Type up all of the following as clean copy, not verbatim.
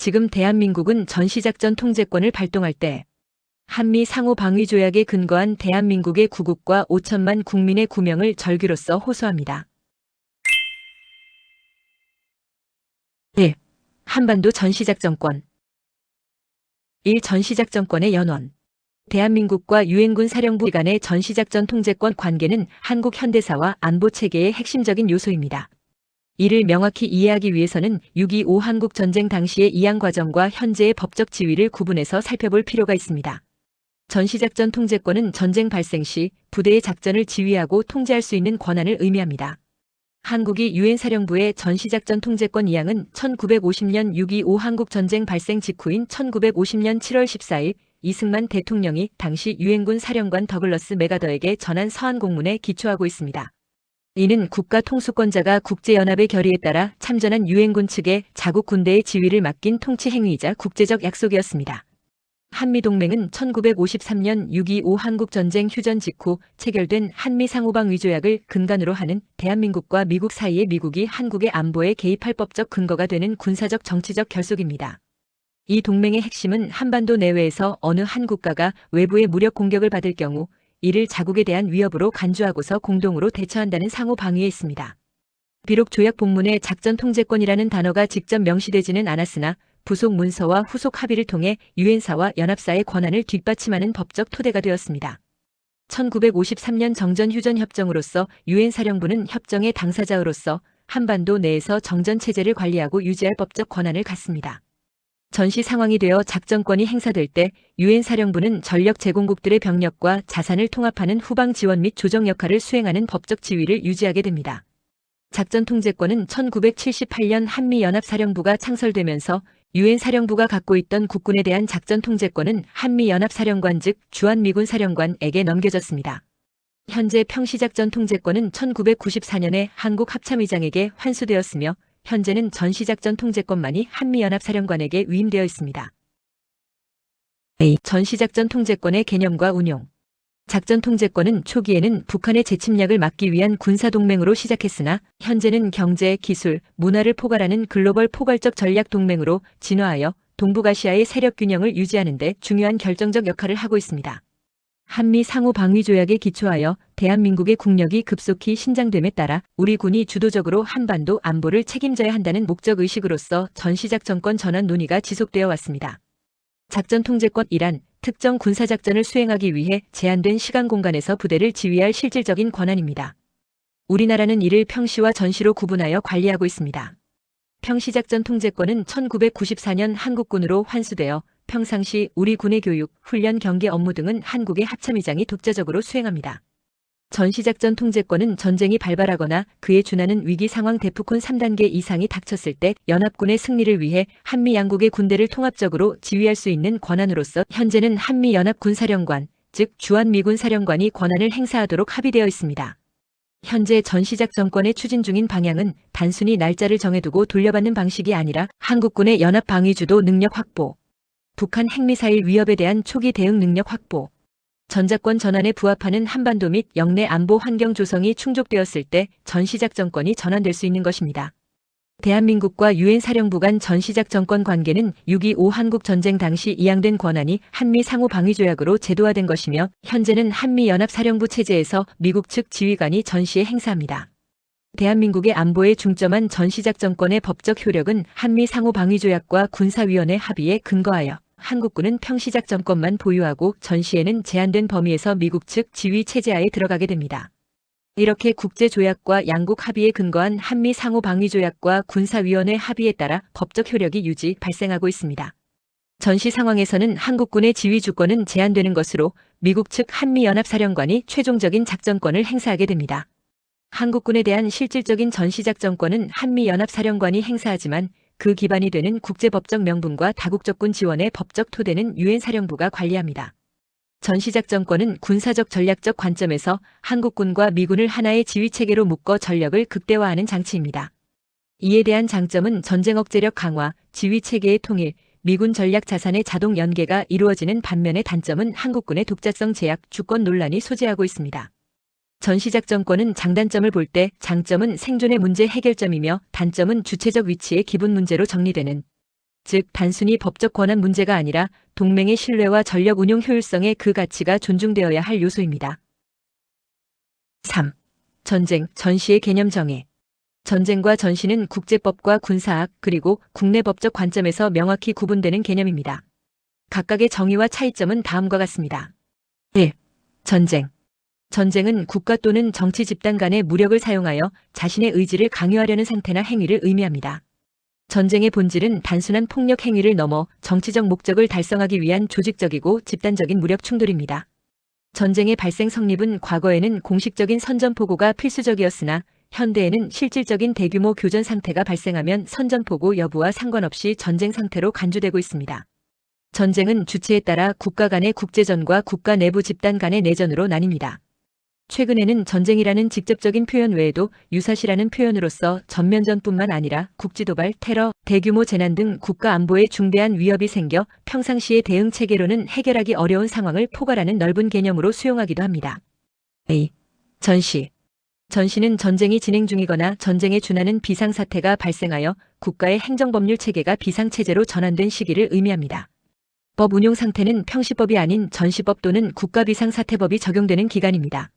지금 대한민국은 전시작전 통제권을 발동할 때 한미 상호방위조약에 근거한 대한민국의 구국과 5천만 국민의 구명을 절규로서 호소합니다. 1. 한반도 전시작전권. 1. 전시작전권의 연원. 대한민국과 유엔군 사령부 간의 전시작전 통제권 관계는 한국 현대사와 안보체계의 핵심적인 요소입니다. 이를 명확히 이해하기 위해서는 6.25 한국전쟁 당시의 이양 과정과 현재의 법적 지위를 구분해서 살펴볼 필요가 있습니다. 전시작전 통제권은 전쟁 발생 시 부대의 작전을 지휘하고 통제할 수 있는 권한을 의미합니다. 한국이 유엔 사령부의 전시작전 통제권 이양은 1950년 6.25 한국전쟁 발생 직후인 1950년 7월 14일 이승만 대통령이 당시 유엔군 사령관 더글러스 맥아더에게 전한 서한 공문에 기초하고 있습니다. 이는 국가 통수권자가 국제연합의 결의에 따라 참전한 유엔군 측에 자국 군대의 지휘를 맡긴 통치 행위이자 국제적 약속이었습니다. 한미동맹은 1953년 6.25 한국전쟁 휴전 직후 체결된 한미상호방위조약을 근간으로 하는 대한민국과 미국 사이의 미국이 한국의 안보에 개입할 법적 근거가 되는 군사적 정치적 결속입니다. 이 동맹의 핵심은 한반도 내외에서 어느 한 국가가 외부의 무력 공격을 받을 경우 이를 자국에 대한 위협으로 간주하고서 공동으로 대처한다는 상호 방위에 있습니다. 비록 조약 본문에 작전 통제권이라는 단어가 직접 명시되지는 않았으나 부속 문서와 후속 합의를 통해 유엔사와 연합사의 권한을 뒷받침하는 법적 토대가 되었습니다. 1953년 정전 휴전 협정으로서 유엔 사령부는 협정의 당사자로서 한반도 내에서 정전 체제를 관리하고 유지할 법적 권한을 갖습니다. 전시 상황이 되어 작전권이 행사될 때 유엔 사령부는 전력 제공국들의 병력과 자산을 통합하는 후방 지원 및 조정 역할을 수행하는 법적 지위를 유지하게 됩니다. 작전 통제권은 1978년 한미연합사령부가 창설되면서 유엔 사령부가 갖고 있던 국군에 대한 작전 통제권은 한미연합사령관 즉 주한미군 사령관에게 넘겨졌습니다. 현재 평시작전 통제권은 1994년에 한국 합참의장에게 환수되었으며 현재는 전시작전 통제권만이 한미연합사령관에게 위임되어 있습니다. A. 전시작전 통제권의 개념과 운용. 작전 통제권은 초기에는 북한의 재침략을 막기 위한 군사동맹으로 시작했으나 현재는 경제, 기술, 문화를 포괄하는 글로벌 포괄적 전략 동맹으로 진화하여 동북아시아의 세력 균형을 유지하는 데 중요한 결정적 역할을 하고 있습니다. 한미 상호방위조약에 기초하여 대한민국의 국력이 급속히 신장됨에 따라 우리 군이 주도적으로 한반도 안보를 책임져야 한다는 목적의식으로서 전시작전권 전환 논의가 지속되어 왔습니다. 작전 통제권이란 특정 군사작전을 수행하기 위해 제한된 시간 공간에서 부대를 지휘할 실질적인 권한입니다. 우리나라는 이를 평시와 전시로 구분하여 관리하고 있습니다. 평시작전 통제권은 1994년 한국군으로 환수되어 평상시 우리 군의 교육, 훈련, 경계 업무 등은 한국의 합참의장이 독자적으로 수행합니다. 전시작전 통제권은 전쟁이 발발하거나 그에 준하는 위기 상황 대프콘 3단계 이상이 닥쳤을 때 연합군의 승리를 위해 한미 양국의 군대를 통합적으로 지휘할 수 있는 권한으로서 현재는 한미연합군사령관, 즉 주한미군사령관이 권한을 행사하도록 합의되어 있습니다. 현재 전시작전권의 추진 중인 방향은 단순히 날짜를 정해두고 돌려받는 방식이 아니라 한국군의 연합방위주도 능력 확보, 북한 핵미사일 위협에 대한 초기 대응 능력 확보, 전자권 전환에 부합하는 한반도 및 영내 안보 환경 조성이 충족되었을 때 전시작전권이 전환될 수 있는 것입니다. 대한민국과 유엔 사령부 간 전시작전권 관계는 6.25 한국전쟁 당시 이양된 권한이 한미 상호방위조약으로 제도화된 것이며 현재는 한미연합사령부 체제에서 미국 측 지휘관이 전시에 행사합니다. 대한민국의 안보에 중점한 전시작전권의 법적 효력은 한미 상호방위조약과 군사위원회 합의에 근거하여 한국군은 평시작전권만 보유하고 전시에는 제한된 범위에서 미국 측 지휘 체제하에 들어가게 됩니다. 이렇게 국제조약과 양국 합의에 근거한 한미 상호방위조약과 군사위원회 합의에 따라 법적 효력이 유지 발생하고 있습니다. 전시 상황에서는 한국군의 지휘 주권은 제한되는 것으로 미국 측 한미연합사령관이 최종적인 작전권을 행사하게 됩니다. 한국군에 대한 실질적인 전시작전권은 한미연합사령관이 행사하지만 그 기반이 되는 국제법적 명분과 다국적군 지원의 법적 토대는 유엔 사령부가 관리합니다. 전시작전권은 군사적 전략적 관점에서 한국군과 미군을 하나의 지휘체계로 묶어 전력을 극대화하는 장치입니다. 이에 대한 장점은 전쟁 억제력 강화, 지휘체계의 통일, 미군 전략 자산의 자동 연계가 이루어지는 반면에 단점은 한국군의 독자성 제약, 주권 논란이 소재하고 있습니다. 전시작전권은 장단점을 볼 때 장점은 생존의 문제 해결점이며 단점은 주체적 위치의 기본 문제로 정리되는 즉 단순히 법적 권한 문제가 아니라 동맹의 신뢰와 전력 운용 효율성의 그 가치가 존중되어야 할 요소입니다. 3. 전쟁, 전시의 개념 정의. 전쟁과 전시는 국제법과 군사학 그리고 국내 법적 관점에서 명확히 구분되는 개념입니다. 각각의 정의와 차이점은 다음과 같습니다. 1. 전쟁. 전쟁은 국가 또는 정치 집단 간의 무력을 사용하여 자신의 의지를 강요하려는 상태나 행위를 의미합니다. 전쟁의 본질은 단순한 폭력 행위를 넘어 정치적 목적을 달성하기 위한 조직적이고 집단적인 무력 충돌입니다. 전쟁의 발생 성립은 과거에는 공식적인 선전포고가 필수적이었으나 현대에는 실질적인 대규모 교전 상태가 발생하면 선전포고 여부와 상관없이 전쟁 상태로 간주되고 있습니다. 전쟁은 주체에 따라 국가 간의 국제전과 국가 내부 집단 간의 내전으로 나뉩니다. 최근에는 전쟁이라는 직접적인 표현 외에도 유사시라는 표현으로서 전면전뿐만 아니라 국지도발, 테러, 대규모 재난 등 국가 안보에 중대한 위협이 생겨 평상시의 대응 체계로는 해결하기 어려운 상황을 포괄하는 넓은 개념으로 수용하기도 합니다. A. 전시. 전시는 전쟁이 진행 중이거나 전쟁에 준하는 비상사태가 발생하여 국가의 행정법률 체계가 비상체제로 전환된 시기를 의미합니다. 법 운용 상태는 평시법이 아닌 전시법 또는 국가비상사태법이 적용되는 기간입니다.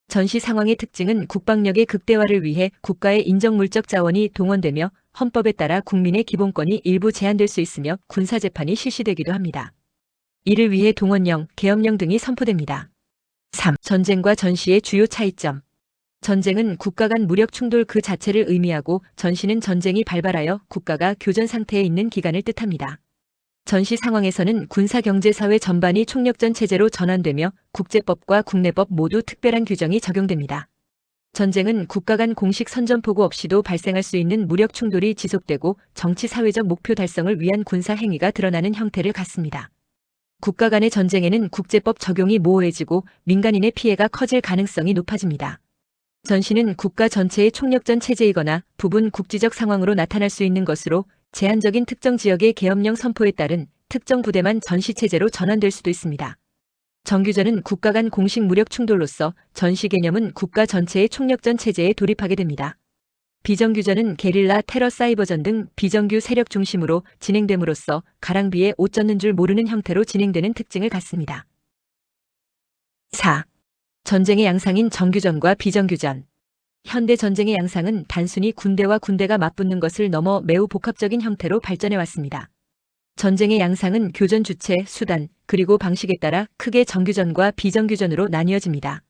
전시 상황의 특징은 국방력의 극대화를 위해 국가의 인적 물적 자원이 동원되며 헌법에 따라 국민의 기본권이 일부 제한될 수 있으며 군사재판이 실시되기도 합니다. 이를 위해 동원령, 계엄령 등이 선포됩니다. 3. 전쟁과 전시의 주요 차이점. 전쟁은 국가 간 무력 충돌 그 자체를 의미하고 전시는 전쟁이 발발하여 국가가 교전 상태에 있는 기간을 뜻합니다. 전시 상황에서는 군사 경제 사회 전반이 총력전 체제로 전환되며 국제법과 국내법 모두 특별한 규정이 적용됩니다. 전쟁은 국가 간 공식 선전포고 없이도 발생할 수 있는 무력 충돌이 지속되고 정치 사회적 목표 달성을 위한 군사 행위가 드러나는 형태를 갖습니다. 국가 간의 전쟁에는 국제법 적용이 모호해지고 민간인의 피해가 커질 가능성이 높아집니다. 전시는 국가 전체의 총력전 체제이거나 부분 국지적 상황으로 나타날 수 있는 것으로 제한적인 특정 지역의 계엄령 선포에 따른 특정 부대만 전시체제로 전환될 수도 있습니다. 정규전은 국가 간 공식 무력 충돌로서 전시 개념은 국가 전체의 총력전 체제에 돌입하게 됩니다. 비정규전은 게릴라, 테러, 사이버전 등 비정규 세력 중심으로 진행됨으로써 가랑비에 옷 젖는 줄 모르는 형태로 진행되는 특징을 갖습니다. 4. 전쟁의 양상인 정규전과 비정규전. 현대 전쟁의 양상은 단순히 군대와 군대가 맞붙는 것을 넘어 매우 복합적인 형태로 발전해 왔습니다. 전쟁의 양상은 교전 주체, 수단, 그리고 방식에 따라 크게 정규전과 비정규전으로 나뉘어집니다.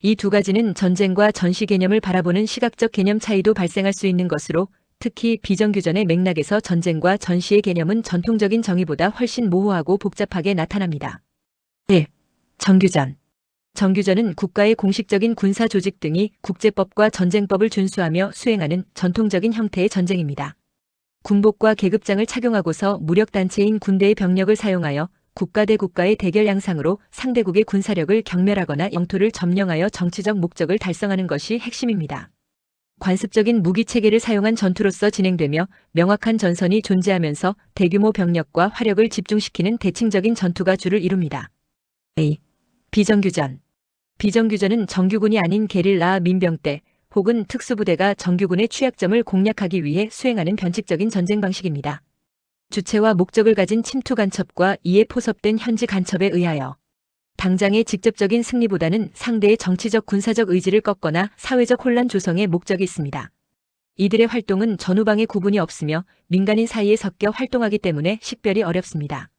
이 두 가지는 전쟁과 전시 개념을 바라보는 시각적 개념 차이도 발생할 수 있는 것으로 특히 비정규전의 맥락에서 전쟁과 전시의 개념은 전통적인 정의보다 훨씬 모호하고 복잡하게 나타납니다. 1. 정규전. 정규전은 국가의 공식적인 군사 조직 등이 국제법과 전쟁법을 준수하며 수행하는 전통적인 형태의 전쟁입니다. 군복과 계급장을 착용하고서 무력단체인 군대의 병력을 사용하여 국가 대 국가의 대결 양상으로 상대국의 군사력을 경멸하거나 영토를 점령하여 정치적 목적을 달성하는 것이 핵심입니다. 관습적인 무기체계를 사용한 전투로서 진행되며 명확한 전선이 존재하면서 대규모 병력과 화력을 집중시키는 대칭적인 전투가 주를 이룹니다. A. 비정규전. 비정규전은 정규군이 아닌 게릴라 민병대 혹은 특수부대가 정규군의 취약점을 공략하기 위해 수행하는 변칙적인 전쟁 방식입니다. 주체와 목적을 가진 침투 간첩과 이에 포섭된 현지 간첩에 의하여 당장의 직접적인 승리보다는 상대의 정치적 군사적 의지를 꺾거나 사회적 혼란 조성에 목적이 있습니다. 이들의 활동은 전후방의 구분이 없으며 민간인 사이에 섞여 활동하기 때문에 식별이 어렵습니다.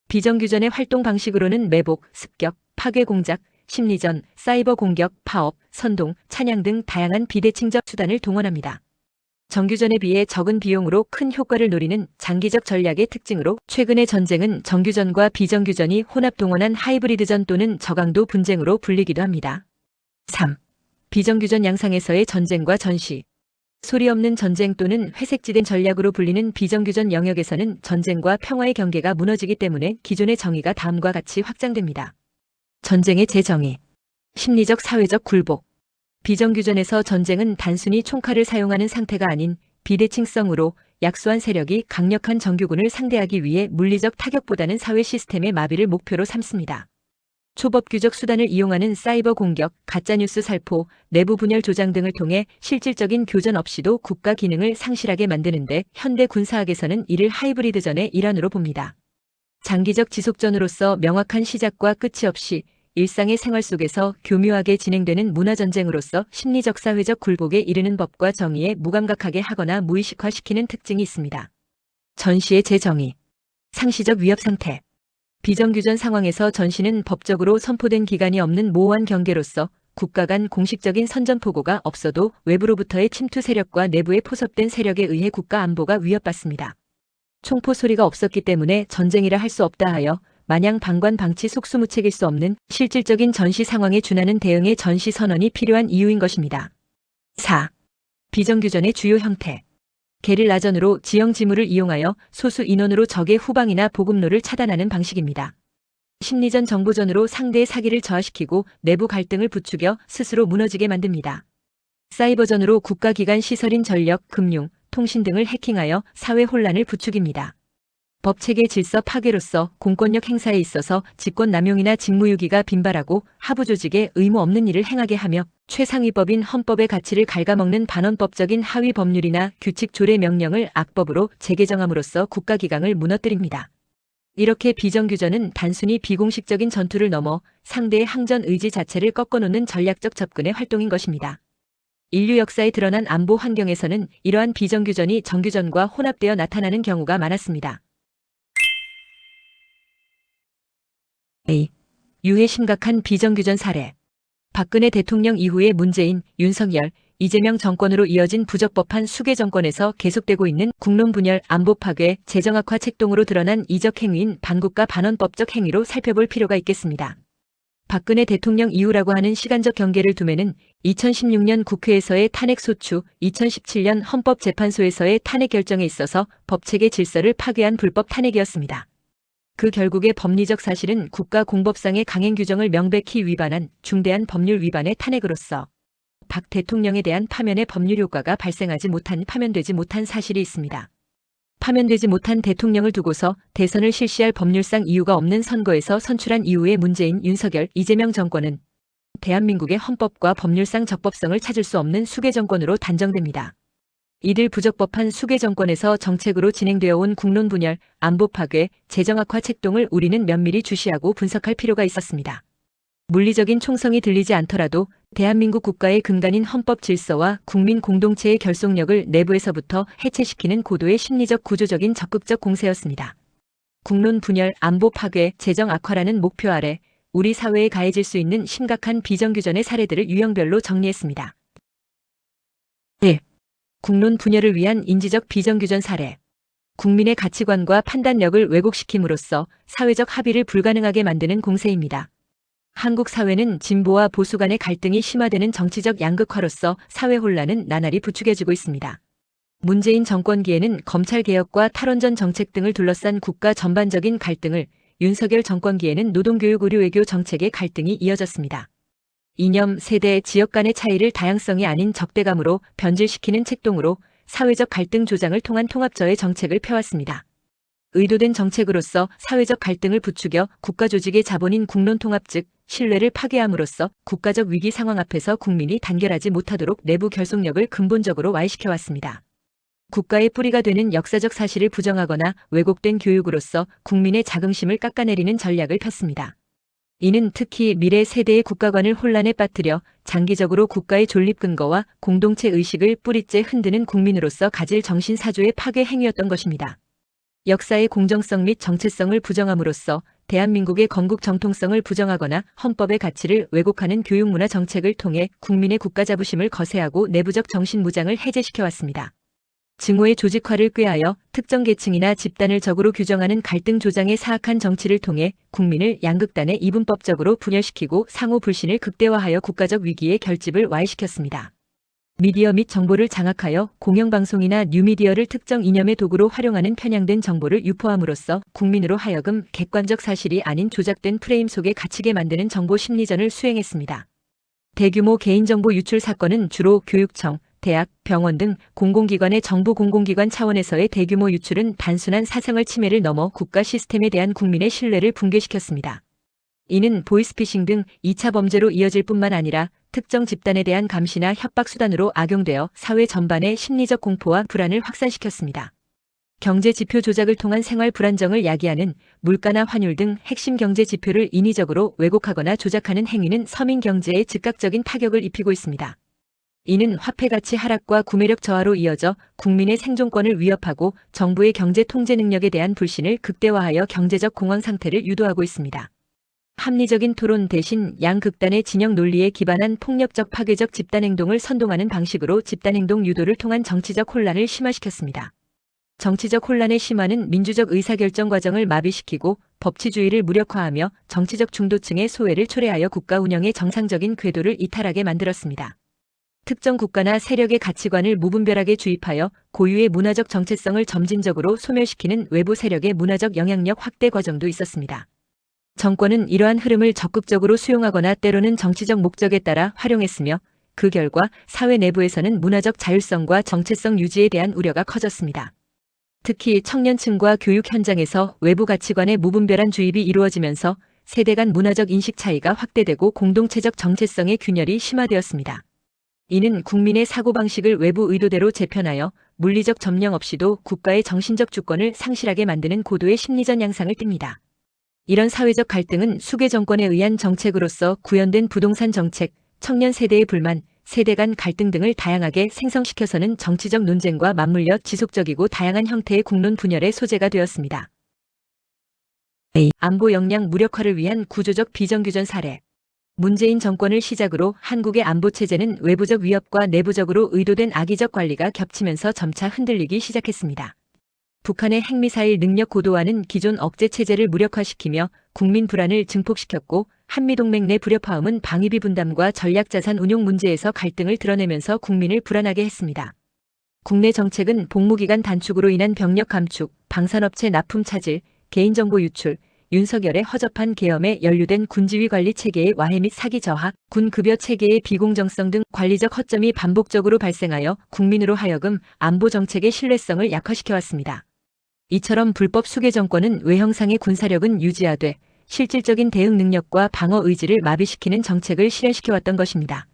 비정규전의 활동 방식으로는 매복, 습격, 파괴 공작, 심리전, 사이버 공격, 파업, 선동, 찬양 등 다양한 비대칭적 수단을 동원합니다. 정규전에 비해 적은 비용으로 큰 효과를 노리는 장기적 전략의 특징으로 최근의 전쟁은 정규전과 비정규전이 혼합 동원한 하이브리드전 또는 저강도 분쟁으로 불리기도 합니다. 3. 비정규전 양상에서의 전쟁과 전시. 소리 없는 전쟁 또는 회색지대 전략으로 불리는 비정규전 영역에서는 전쟁과 평화의 경계가 무너지기 때문에 기존의 정의가 다음과 같이 확장됩니다. 전쟁의 재정의. 심리적 사회적 굴복. 비정규전에서 전쟁은 단순히 총칼을 사용하는 상태가 아닌 비대칭성으로 약소한 세력이 강력한 정규군을 상대하기 위해 물리적 타격보다는 사회 시스템의 마비를 목표로 삼습니다. 초법 규적 수단을 이용하는 사이버 공격, 가짜뉴스 살포, 내부 분열 조장 등을 통해 실질적인 교전 없이도 국가 기능을 상실하게 만드는데 현대 군사학에서는 이를 하이브리드전의 일환으로 봅니다. 장기적 지속전으로서 명확한 시작과 끝이 없이 일상의 생활 속에서 교묘하게 진행되는 문화전쟁으로서 심리적 사회적 굴곡에 이르는 법과 정의에 무감각하게 하거나 무의식화시키는 특징이 있습니다. 전시의 재정의, 상시적 위협 상태. 비정규전 상황에서 전시는 법적으로 선포된 기간이 없는 모호한 경계로서 국가 간 공식적인 선전포고가 없어도 외부로부터의 침투 세력과 내부에 포섭된 세력에 의해 국가 안보가 위협받습니다. 총포 소리가 없었기 때문에 전쟁이라 할 수 없다 하여 마냥 방관 방치 속수무책일 수 없는 실질적인 전시 상황에 준하는 대응의 전시 선언이 필요한 이유인 것입니다. 4. 비정규전의 주요 형태. 게릴라전으로 지형 지물을 이용하여 소수 인원으로 적의 후방이나 보급로를 차단하는 방식입니다. 심리전 정보전으로 상대의 사기를 저하시키고 내부 갈등을 부추겨 스스로 무너지게 만듭니다. 사이버전으로 국가기관 시설인 전력, 금융, 통신 등을 해킹하여 사회 혼란을 부추깁니다. 법체계 질서 파괴로서 공권력 행사에 있어서 직권 남용이나 직무유기가 빈발하고 하부 조직에 의무 없는 일을 행하게 하며 최상위법인 헌법의 가치를 갉아먹는 반헌법적인 하위 법률이나 규칙 조례 명령을 악법으로 재개정함으로써 국가기강을 무너뜨립니다. 이렇게 비정규전은 단순히 비공식적인 전투를 넘어 상대의 항전 의지 자체를 꺾어놓는 전략적 접근의 활동인 것입니다. 인류 역사에 드러난 안보 환경에서는 이러한 비정규전이 정규전과 혼합되어 나타나는 경우가 많았습니다. A. 유해 심각한 비정규전 사례. 박근혜 대통령 이후에 문재인, 윤석열, 이재명 정권으로 이어진 부적법한 수계 정권에서 계속되고 있는 국론 분열, 안보 파괴, 재정 악화 책동으로 드러난 이적 행위인 반국가 반헌법적 행위로 살펴볼 필요가 있겠습니다. 박근혜 대통령 이후라고 하는 시간적 경계를 두면은 2016년 국회에서의 탄핵 소추, 2017년 헌법재판소에서의 탄핵 결정에 있어서 법체계 질서를 파괴한 불법 탄핵이었습니다. 그 결국의 법리적 사실은 국가공법상의 강행 규정을 명백히 위반한 중대한 법률 위반의 탄핵으로서 박 대통령에 대한 파면의 법률 효과가 발생하지 못한 파면되지 못한 사실이 있습니다. 파면되지 못한 대통령을 두고서 대선을 실시할 법률상 이유가 없는 선거에서 선출한 이후의 문재인, 윤석열, 이재명 정권은 대한민국의 헌법과 법률상 적법성을 찾을 수 없는 수계 정권으로 단정됩니다. 이들 부적법한 수계 정권에서 정책으로 진행되어 온 국론 분열, 안보 파괴, 재정 악화 책동을 우리는 면밀히 주시하고 분석할 필요가 있었습니다. 물리적인 총성이 들리지 않더라도 대한민국 국가의 근간인 헌법 질서와 국민 공동체의 결속력을 내부에서부터 해체시키는 고도의 심리적 구조적인 적극적 공세였습니다. 국론 분열, 안보 파괴, 재정 악화라는 목표 아래 우리 사회에 가해질 수 있는 심각한 비정규전의 사례들을 유형별로 정리했습니다. 1. 국론 분열을 위한 인지적 비정규전 사례. 국민의 가치관과 판단력을 왜곡시킴으로써 사회적 합의를 불가능하게 만드는 공세입니다. 한국 사회는 진보와 보수 간의 갈등이 심화되는 정치적 양극화로서 사회 혼란은 나날이 부추겨지고 있습니다. 문재인 정권기에는 검찰개혁과 탈원전 정책 등을 둘러싼 국가 전반적인 갈등을, 윤석열 정권기에는 노동교육 의료외교 정책의 갈등이 이어졌습니다. 이념, 세대, 지역 간의 차이를 다양성이 아닌 적대감으로 변질시키는 책동으로 사회적 갈등 조장을 통한 통합저해 정책을 펴왔습니다. 의도된 정책으로서 사회적 갈등을 부추겨 국가 조직의 자본인 국론통합 즉 신뢰를 파괴함으로써 국가적 위기 상황 앞에서 국민이 단결하지 못하도록 내부 결속력을 근본적으로 와해시켜왔습니다. 국가의 뿌리가 되는 역사적 사실을 부정하거나 왜곡된 교육으로서 국민의 자긍심을 깎아내리는 전략을 폈습니다. 이는 특히 미래 세대의 국가관을 혼란에 빠뜨려 장기적으로 국가의 존립 근거와 공동체 의식을 뿌리째 흔드는 국민으로서 가질 정신사조의 파괴 행위였던 것입니다. 역사의 공정성 및 정체성을 부정함으로써 대한민국의 건국 정통성을 부정하거나 헌법의 가치를 왜곡하는 교육문화 정책을 통해 국민의 국가 자부심을 거세하고 내부적 정신무장을 해제시켜왔습니다. 증오의 조직화를 꾀하여 특정 계층이나 집단을 적으로 규정하는 갈등 조장의 사악한 정치를 통해 국민을 양극단에 이분법적으로 분열시키고 상호 불신을 극대화하여 국가적 위기의 결집을 와해시켰습니다. 미디어 및 정보를 장악하여 공영방송이나 뉴미디어를 특정 이념의 도구로 활용하는 편향된 정보를 유포함으로써 국민으로 하여금 객관적 사실이 아닌 조작된 프레임 속에 갇히게 만드는 정보 심리전을 수행했습니다. 대규모 개인정보 유출 사건은 주로 교육청, 대학, 병원 등 공공기관의 정부 공공기관 차원에서의 대규모 유출은 단순한 사생활 침해를 넘어 국가 시스템에 대한 국민의 신뢰를 붕괴시켰습니다. 이는 보이스피싱 등 2차 범죄로 이어질 뿐만 아니라 특정 집단에 대한 감시나 협박 수단으로 악용되어 사회 전반의 심리적 공포와 불안을 확산시켰습니다. 경제 지표 조작을 통한 생활 불안정을 야기하는 물가나 환율 등 핵심 경제 지표를 인위적으로 왜곡하거나 조작하는 행위는 서민 경제에 즉각적인 타격을 입히고 있습니다. 이는 화폐 가치 하락과 구매력 저하로 이어져 국민의 생존권을 위협하고 정부의 경제 통제 능력에 대한 불신을 극대화하여 경제적 공황 상태를 유도하고 있습니다. 합리적인 토론 대신 양극단의 진영 논리에 기반한 폭력적 파괴적 집단행동을 선동하는 방식으로 집단행동 유도를 통한 정치적 혼란을 심화시켰습니다. 정치적 혼란의 심화는 민주적 의사결정 과정을 마비시키고 법치주의를 무력화하며 정치적 중도층의 소외를 초래하여 국가 운영의 정상적인 궤도를 이탈하게 만들었습니다. 특정 국가나 세력의 가치관을 무분별하게 주입하여 고유의 문화적 정체성을 점진적으로 소멸시키는 외부 세력의 문화적 영향력 확대 과정도 있었습니다. 정권은 이러한 흐름을 적극적으로 수용하거나 때로는 정치적 목적에 따라 활용했으며 그 결과 사회 내부에서는 문화적 자율성과 정체성 유지에 대한 우려가 커졌습니다. 특히 청년층과 교육 현장에서 외부 가치관의 무분별한 주입이 이루어지면서 세대 간 문화적 인식 차이가 확대되고 공동체적 정체성의 균열이 심화되었습니다. 이는 국민의 사고방식을 외부 의도대로 재편하여 물리적 점령 없이도 국가의 정신적 주권을 상실하게 만드는 고도의 심리전 양상을 띱니다. 이런 사회적 갈등은 수계 정권에 의한 정책으로서 구현된 부동산 정책, 청년 세대의 불만, 세대 간 갈등 등을 다양하게 생성시켜서는 정치적 논쟁과 맞물려 지속적이고 다양한 형태의 국론 분열의 소재가 되었습니다. 안보 역량 무력화를 위한 구조적 비정규전 사례. 문재인 정권을 시작으로 한국의 안보 체제는 외부적 위협과 내부적으로 의도된 악의적 관리가 겹치면서 점차 흔들리기 시작했습니다. 북한의 핵미사일 능력 고도화는 기존 억제 체제를 무력화시키며 국민 불안을 증폭시켰고 한미동맹 내 불협화음은 방위비 분담과 전략자산 운용 문제에서 갈등을 드러내면서 국민을 불안하게 했습니다. 국내 정책은 복무기간 단축으로 인한 병력 감축, 방산업체 납품 차질, 개인정보 유출, 윤석열의 허접한 계엄에 연루된 군지휘 관리 체계의 와해 및 사기 저하, 군 급여 체계의 비공정성 등 관리적 허점이 반복적으로 발생하여 국민으로 하여금 안보 정책의 신뢰성을 약화시켜왔습니다. 이처럼 불법 수계 정권은 외형상의 군사력은 유지하되 실질적인 대응 능력과 방어 의지를 마비시키는 정책을 실현시켜왔던 것입니다.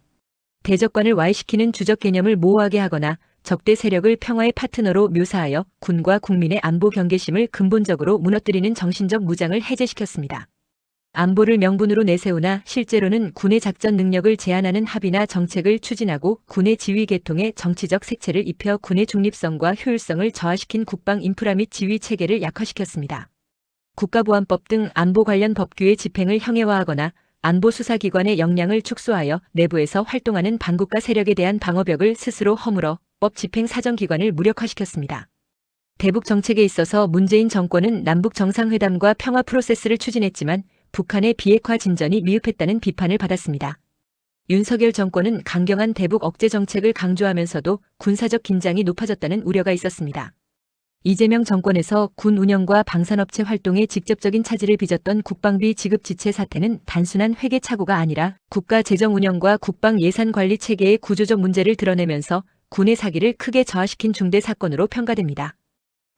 대적관을 와해시키는 주적 개념을 모호하게 하거나 적대 세력을 평화의 파트너로 묘사하여 군과 국민의 안보 경계심을 근본적으로 무너뜨리는 정신적 무장을 해제시켰습니다. 안보를 명분으로 내세우나 실제로는 군의 작전 능력을 제한하는 합의나 정책을 추진하고 군의 지휘 계통에 정치적 색채를 입혀 군의 중립성과 효율성을 저하시킨 국방 인프라 및 지휘 체계를 약화시켰습니다. 국가보안법 등 안보 관련 법규의 집행을 형해화하거나 안보수사기관의 역량을 축소하여 내부에서 활동하는 반국가 세력에 대한 방어벽을 스스로 허물어 법 집행 사정기관을 무력화시켰습니다. 대북 정책에 있어서 문재인 정권은 남북 정상회담과 평화 프로세스를 추진했지만 북한의 비핵화 진전이 미흡했다는 비판을 받았습니다. 윤석열 정권은 강경한 대북 억제 정책을 강조하면서도 군사적 긴장이 높아졌다는 우려가 있었습니다. 이재명 정권에서 군 운영과 방산업체 활동에 직접적인 차질을 빚었던 국방비 지급 지체 사태는 단순한 회계 착오가 아니라 국가 재정 운영과 국방 예산 관리 체계의 구조적 문제를 드러내면서 군의 사기를 크게 저하시킨 중대 사건으로 평가됩니다.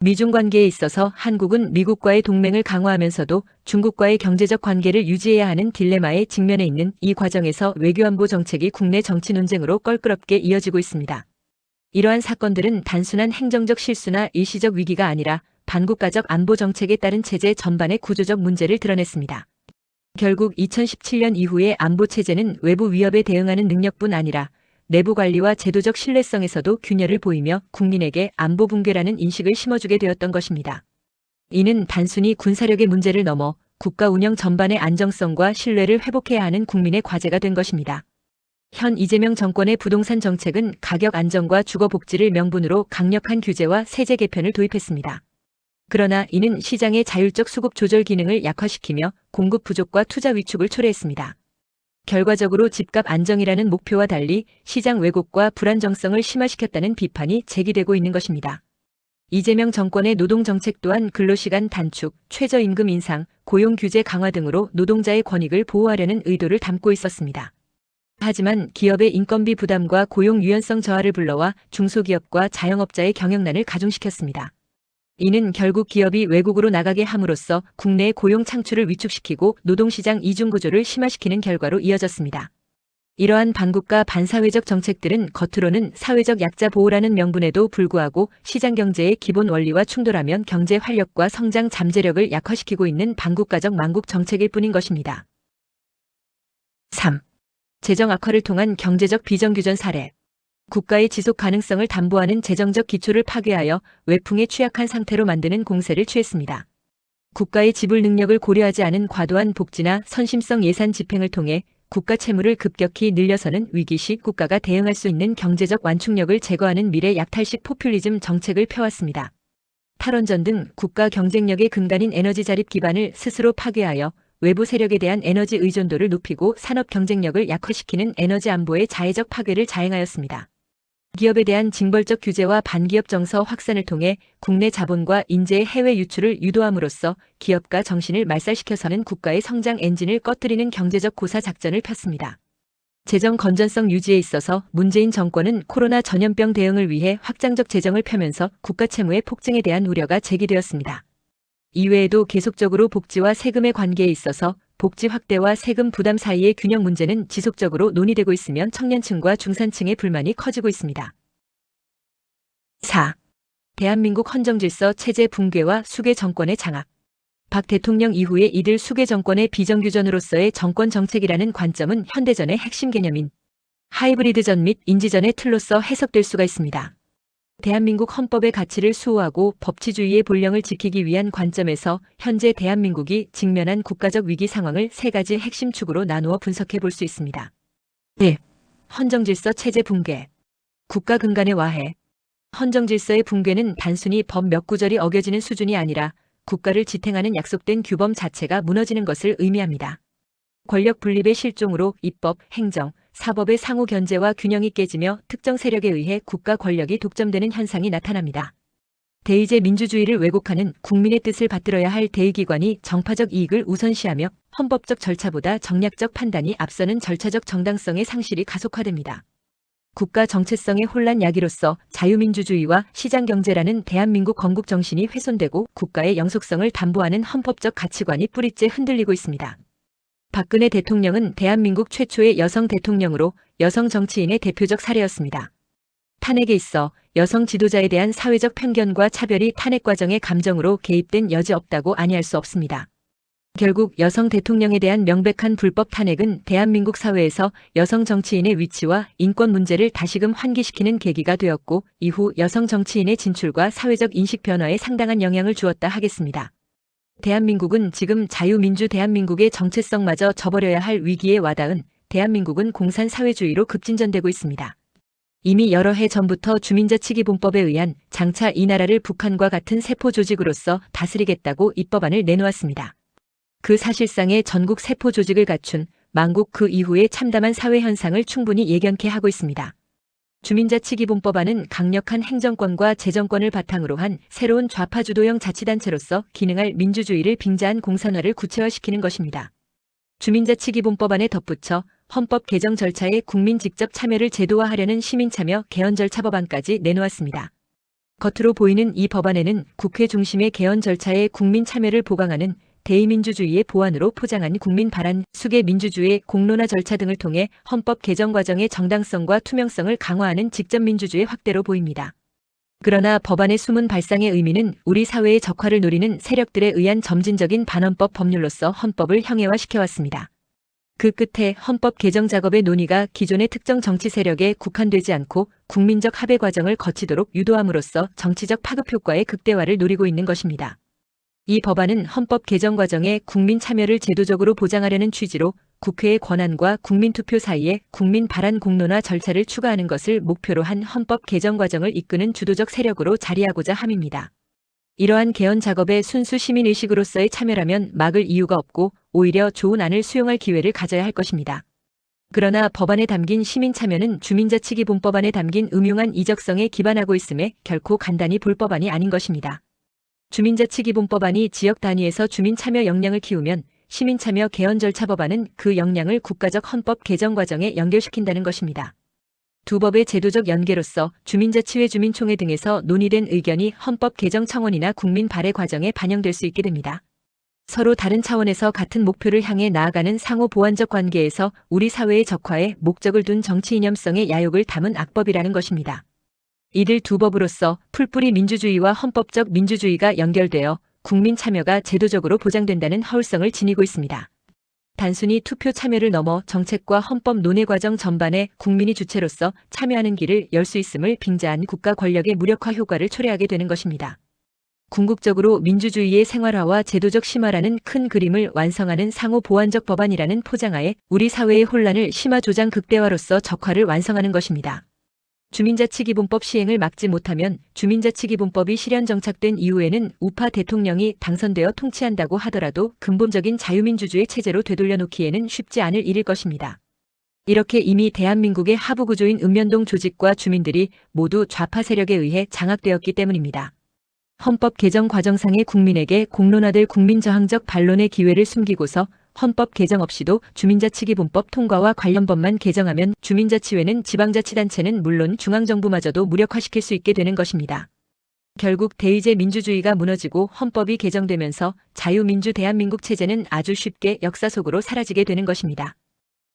미중 관계에 있어서 한국은 미국과의 동맹을 강화하면서도 중국과의 경제적 관계를 유지해야 하는 딜레마에 직면해 있는 이 과정에서 외교안보 정책이 국내 정치 논쟁으로 껄끄럽게 이어지고 있습니다. 이러한 사건들은 단순한 행정적 실수나 일시적 위기가 아니라 반국가적 안보 정책에 따른 체제 전반의 구조적 문제를 드러냈습니다. 결국 2017년 이후의 안보 체제는 외부 위협에 대응하는 능력뿐 아니라 내부 관리와 제도적 신뢰성에서도 균열을 보이며 국민에게 안보 붕괴라는 인식을 심어주게 되었던 것입니다. 이는 단순히 군사력의 문제를 넘어 국가 운영 전반의 안정성과 신뢰를 회복해야 하는 국민의 과제가 된 것입니다. 현 이재명 정권의 부동산 정책은 가격 안정과 주거 복지를 명분으로 강력한 규제와 세제 개편을 도입했습니다. 그러나 이는 시장의 자율적 수급 조절 기능을 약화시키며 공급 부족과 투자 위축을 초래했습니다. 결과적으로 집값 안정이라는 목표와 달리 시장 왜곡과 불안정성을 심화시켰다는 비판이 제기되고 있는 것입니다. 이재명 정권의 노동정책 또한 근로시간 단축, 최저임금 인상, 고용규제 강화 등으로 노동자의 권익을 보호하려는 의도를 담고 있었습니다. 하지만 기업의 인건비 부담과 고용 유연성 저하를 불러와 중소기업과 자영업자의 경영난을 가중시켰습니다. 이는 결국 기업이 외국으로 나가게 함으로써 국내의 고용 창출을 위축시키고 노동시장 이중구조를 심화시키는 결과로 이어졌습니다. 이러한 반국가 반사회적 정책들은 겉으로는 사회적 약자 보호라는 명분에도 불구하고 시장경제의 기본 원리와 충돌하면 경제 활력과 성장 잠재력을 약화시키고 있는 반국가적 망국 정책일 뿐인 것입니다. 3. 재정 악화를 통한 경제적 비정규전 사례. 국가의 지속 가능성을 담보하는 재정적 기초를 파괴하여 외풍에 취약한 상태로 만드는 공세를 취했습니다. 국가의 지불 능력을 고려하지 않은 과도한 복지나 선심성 예산 집행을 통해 국가 채무를 급격히 늘려서는 위기 시 국가가 대응할 수 있는 경제적 완충력을 제거하는 미래 약탈식 포퓰리즘 정책을 펴왔습니다. 탈원전 등 국가 경쟁력의 근간인 에너지 자립 기반을 스스로 파괴하여 외부 세력에 대한 에너지 의존도를 높이고 산업 경쟁력을 약화시키는 에너지 안보의 자해적 파괴를 자행하였습니다. 기업에 대한 징벌적 규제와 반기업 정서 확산을 통해 국내 자본과 인재의 해외 유출을 유도함으로써 기업가 정신을 말살시켜서는 국가의 성장 엔진을 꺼뜨리는 경제적 고사 작전을 폈습니다. 재정 건전성 유지에 있어서 문재인 정권은 코로나 전염병 대응을 위해 확장적 재정을 펴면서 국가 채무의 폭증에 대한 우려가 제기되었습니다. 이외에도 계속적으로 복지와 세금의 관계에 있어서 복지 확대와 세금 부담 사이의 균형 문제는 지속적으로 논의되고 있으며 청년층과 중산층의 불만이 커지고 있습니다. 4. 대한민국 헌정질서 체제 붕괴와 수괴 정권의 장악. 박 대통령 이후에 이들 수괴 정권의 비정규전으로서의 정권 정책이라는 관점은 현대전의 핵심 개념인 하이브리드전 및 인지전의 틀로서 해석될 수가 있습니다. 대한민국 헌법의 가치를 수호하고 법치주의의 본령을 지키기 위한 관점에서 현재 대한민국이 직면한 국가적 위기 상황을 세 가지 핵심 축으로 나누어 분석해 볼 수 있습니다. 1. 헌정질서 체제 붕괴. 국가 근간의 와해. 헌정질서의 붕괴는 단순히 법 몇 구절이 어겨지는 수준이 아니라 국가를 지탱하는 약속된 규범 자체가 무너지는 것을 의미합니다. 권력 분립의 실종으로 입법, 행정, 사법의 상호 견제와 균형이 깨지며 특정 세력에 의해 국가 권력이 독점되는 현상이 나타납니다. 대의제 민주주의를 왜곡하는 국민의 뜻을 받들어야 할 대의기관이 정파적 이익을 우선시하며 헌법적 절차보다 정략적 판단이 앞서는 절차적 정당성의 상실이 가속화됩니다. 국가 정체성의 혼란 야기로서 자유민주주의와 시장경제라는 대한민국 건국 정신이 훼손되고 국가의 영속성을 담보하는 헌법적 가치관이 뿌리째 흔들리고 있습니다. 박근혜 대통령은 대한민국 최초의 여성 대통령으로 여성 정치인의 대표적 사례였습니다. 탄핵에 있어 여성 지도자에 대한 사회적 편견과 차별이 탄핵 과정의 감정으로 개입된 여지 없다고 아니할 수 없습니다. 결국 여성 대통령에 대한 명백한 불법 탄핵은 대한민국 사회에서 여성 정치인의 위치와 인권 문제를 다시금 환기시키는 계기가 되었고 이후 여성 정치인의 진출과 사회적 인식 변화에 상당한 영향을 주었다 하겠습니다. 대한민국은 지금 자유민주 대한민국의 정체성마저 저버려야 할 위기에 와닿은 대한민국은 공산사회주의로 급진전되고 있습니다. 이미 여러 해 전부터 주민자치기본법에 의한 장차 이 나라를 북한과 같은 세포 조직으로서 다스리겠다고 입법안을 내놓았습니다. 그 사실상의 전국 세포 조직을 갖춘 망국 그 이후의 참담한 사회 현상을 충분히 예견케 하고 있습니다. 주민자치기본법안은 강력한 행정권과 재정권을 바탕으로 한 새로운 좌파주도형 자치단체로서 기능할 민주주의를 빙자한 공산화를 구체화시키는 것입니다. 주민자치기본법안에 덧붙여 헌법 개정 절차에 국민 직접 참여를 제도화하려는 시민참여 개헌 절차 법안까지 내놓았습니다. 겉으로 보이는 이 법안에는 국회 중심의 개헌 절차에 국민 참여를 보강하는 대의민주주의의 보완으로 포장한 국민 발안, 수계 민주주의, 공론화 절차 등을 통해 헌법 개정 과정의 정당성과 투명성을 강화하는 직접민주주의 확대로 보입니다. 그러나 법안의 숨은 발상의 의미는 우리 사회의 적화를 노리는 세력들에 의한 점진적인 반헌법 법률로서 헌법을 형해화시켜왔습니다. 그 끝에 헌법 개정 작업의 논의가 기존의 특정 정치 세력에 국한되지 않고 국민적 합의 과정을 거치도록 유도함으로써 정치적 파급 효과의 극대화를 노리고 있는 것입니다. 이 법안은 헌법 개정 과정에 국민 참여를 제도적으로 보장하려는 취지로 국회의 권한과 국민투표 사이에 국민 발안 공론화 절차를 추가하는 것을 목표로 한 헌법 개정 과정을 이끄는 주도적 세력으로 자리하고자 함입니다. 이러한 개헌 작업에 순수 시민의식으로서의 참여라면 막을 이유가 없고 오히려 좋은 안을 수용할 기회를 가져야 할 것입니다. 그러나 법안에 담긴 시민참여는 주민자치기본법안에 담긴 음흉한 이적성에 기반하고 있음에 결코 간단히 볼 법안이 아닌 것입니다. 주민자치기본법안이 지역 단위에서 주민참여 역량을 키우면 시민참여 개헌 절차 법안은 그 역량을 국가적 헌법 개정 과정에 연결시킨다는 것입니다. 두 법의 제도적 연계로서 주민자치회 주민총회 등에서 논의된 의견이 헌법 개정 청원이나 국민 발의 과정에 반영될 수 있게 됩니다. 서로 다른 차원에서 같은 목표를 향해 나아가는 상호 보완적 관계에서 우리 사회의 적화에 목적을 둔 정치 이념성의 야욕을 담은 악법이라는 것입니다. 이들 두 법으로서 풀뿌리 민주주의와 헌법적 민주주의가 연결되어 국민 참여가 제도적으로 보장된다는 허울성을 지니고 있습니다. 단순히 투표 참여를 넘어 정책과 헌법 논의 과정 전반에 국민이 주체로서 참여하는 길을 열 수 있음을 빙자한 국가 권력의 무력화 효과를 초래하게 되는 것입니다. 궁극적으로 민주주의의 생활화와 제도적 심화라는 큰 그림을 완성하는 상호 보완적 법안이라는 포장하에 우리 사회의 혼란을 심화 조장 극대화로서 적화를 완성하는 것입니다. 주민자치기본법 시행을 막지 못하면 주민자치기본법이 실현 정착된 이후에는 우파 대통령이 당선되어 통치한다고 하더라도 근본적인 자유민주주의 체제로 되돌려 놓기에는 쉽지 않을 일일 것입니다. 이렇게 이미 대한민국의 하부구조인 읍면동 조직과 주민들이 모두 좌파 세력에 의해 장악되었기 때문입니다. 헌법 개정 과정상의 국민에게 공론화될 국민저항적 반론의 기회를 숨기고서 헌법 개정 없이도 주민자치기본법 통과와 관련 법만 개정하면 주민자치회는 지방자치단체는 물론 중앙정부마저도 무력화시킬 수 있게 되는 것입니다. 결국 대의제 민주주의가 무너지고 헌법이 개정되면서 자유민주 대한민국 체제는 아주 쉽게 역사 속으로 사라지게 되는 것입니다.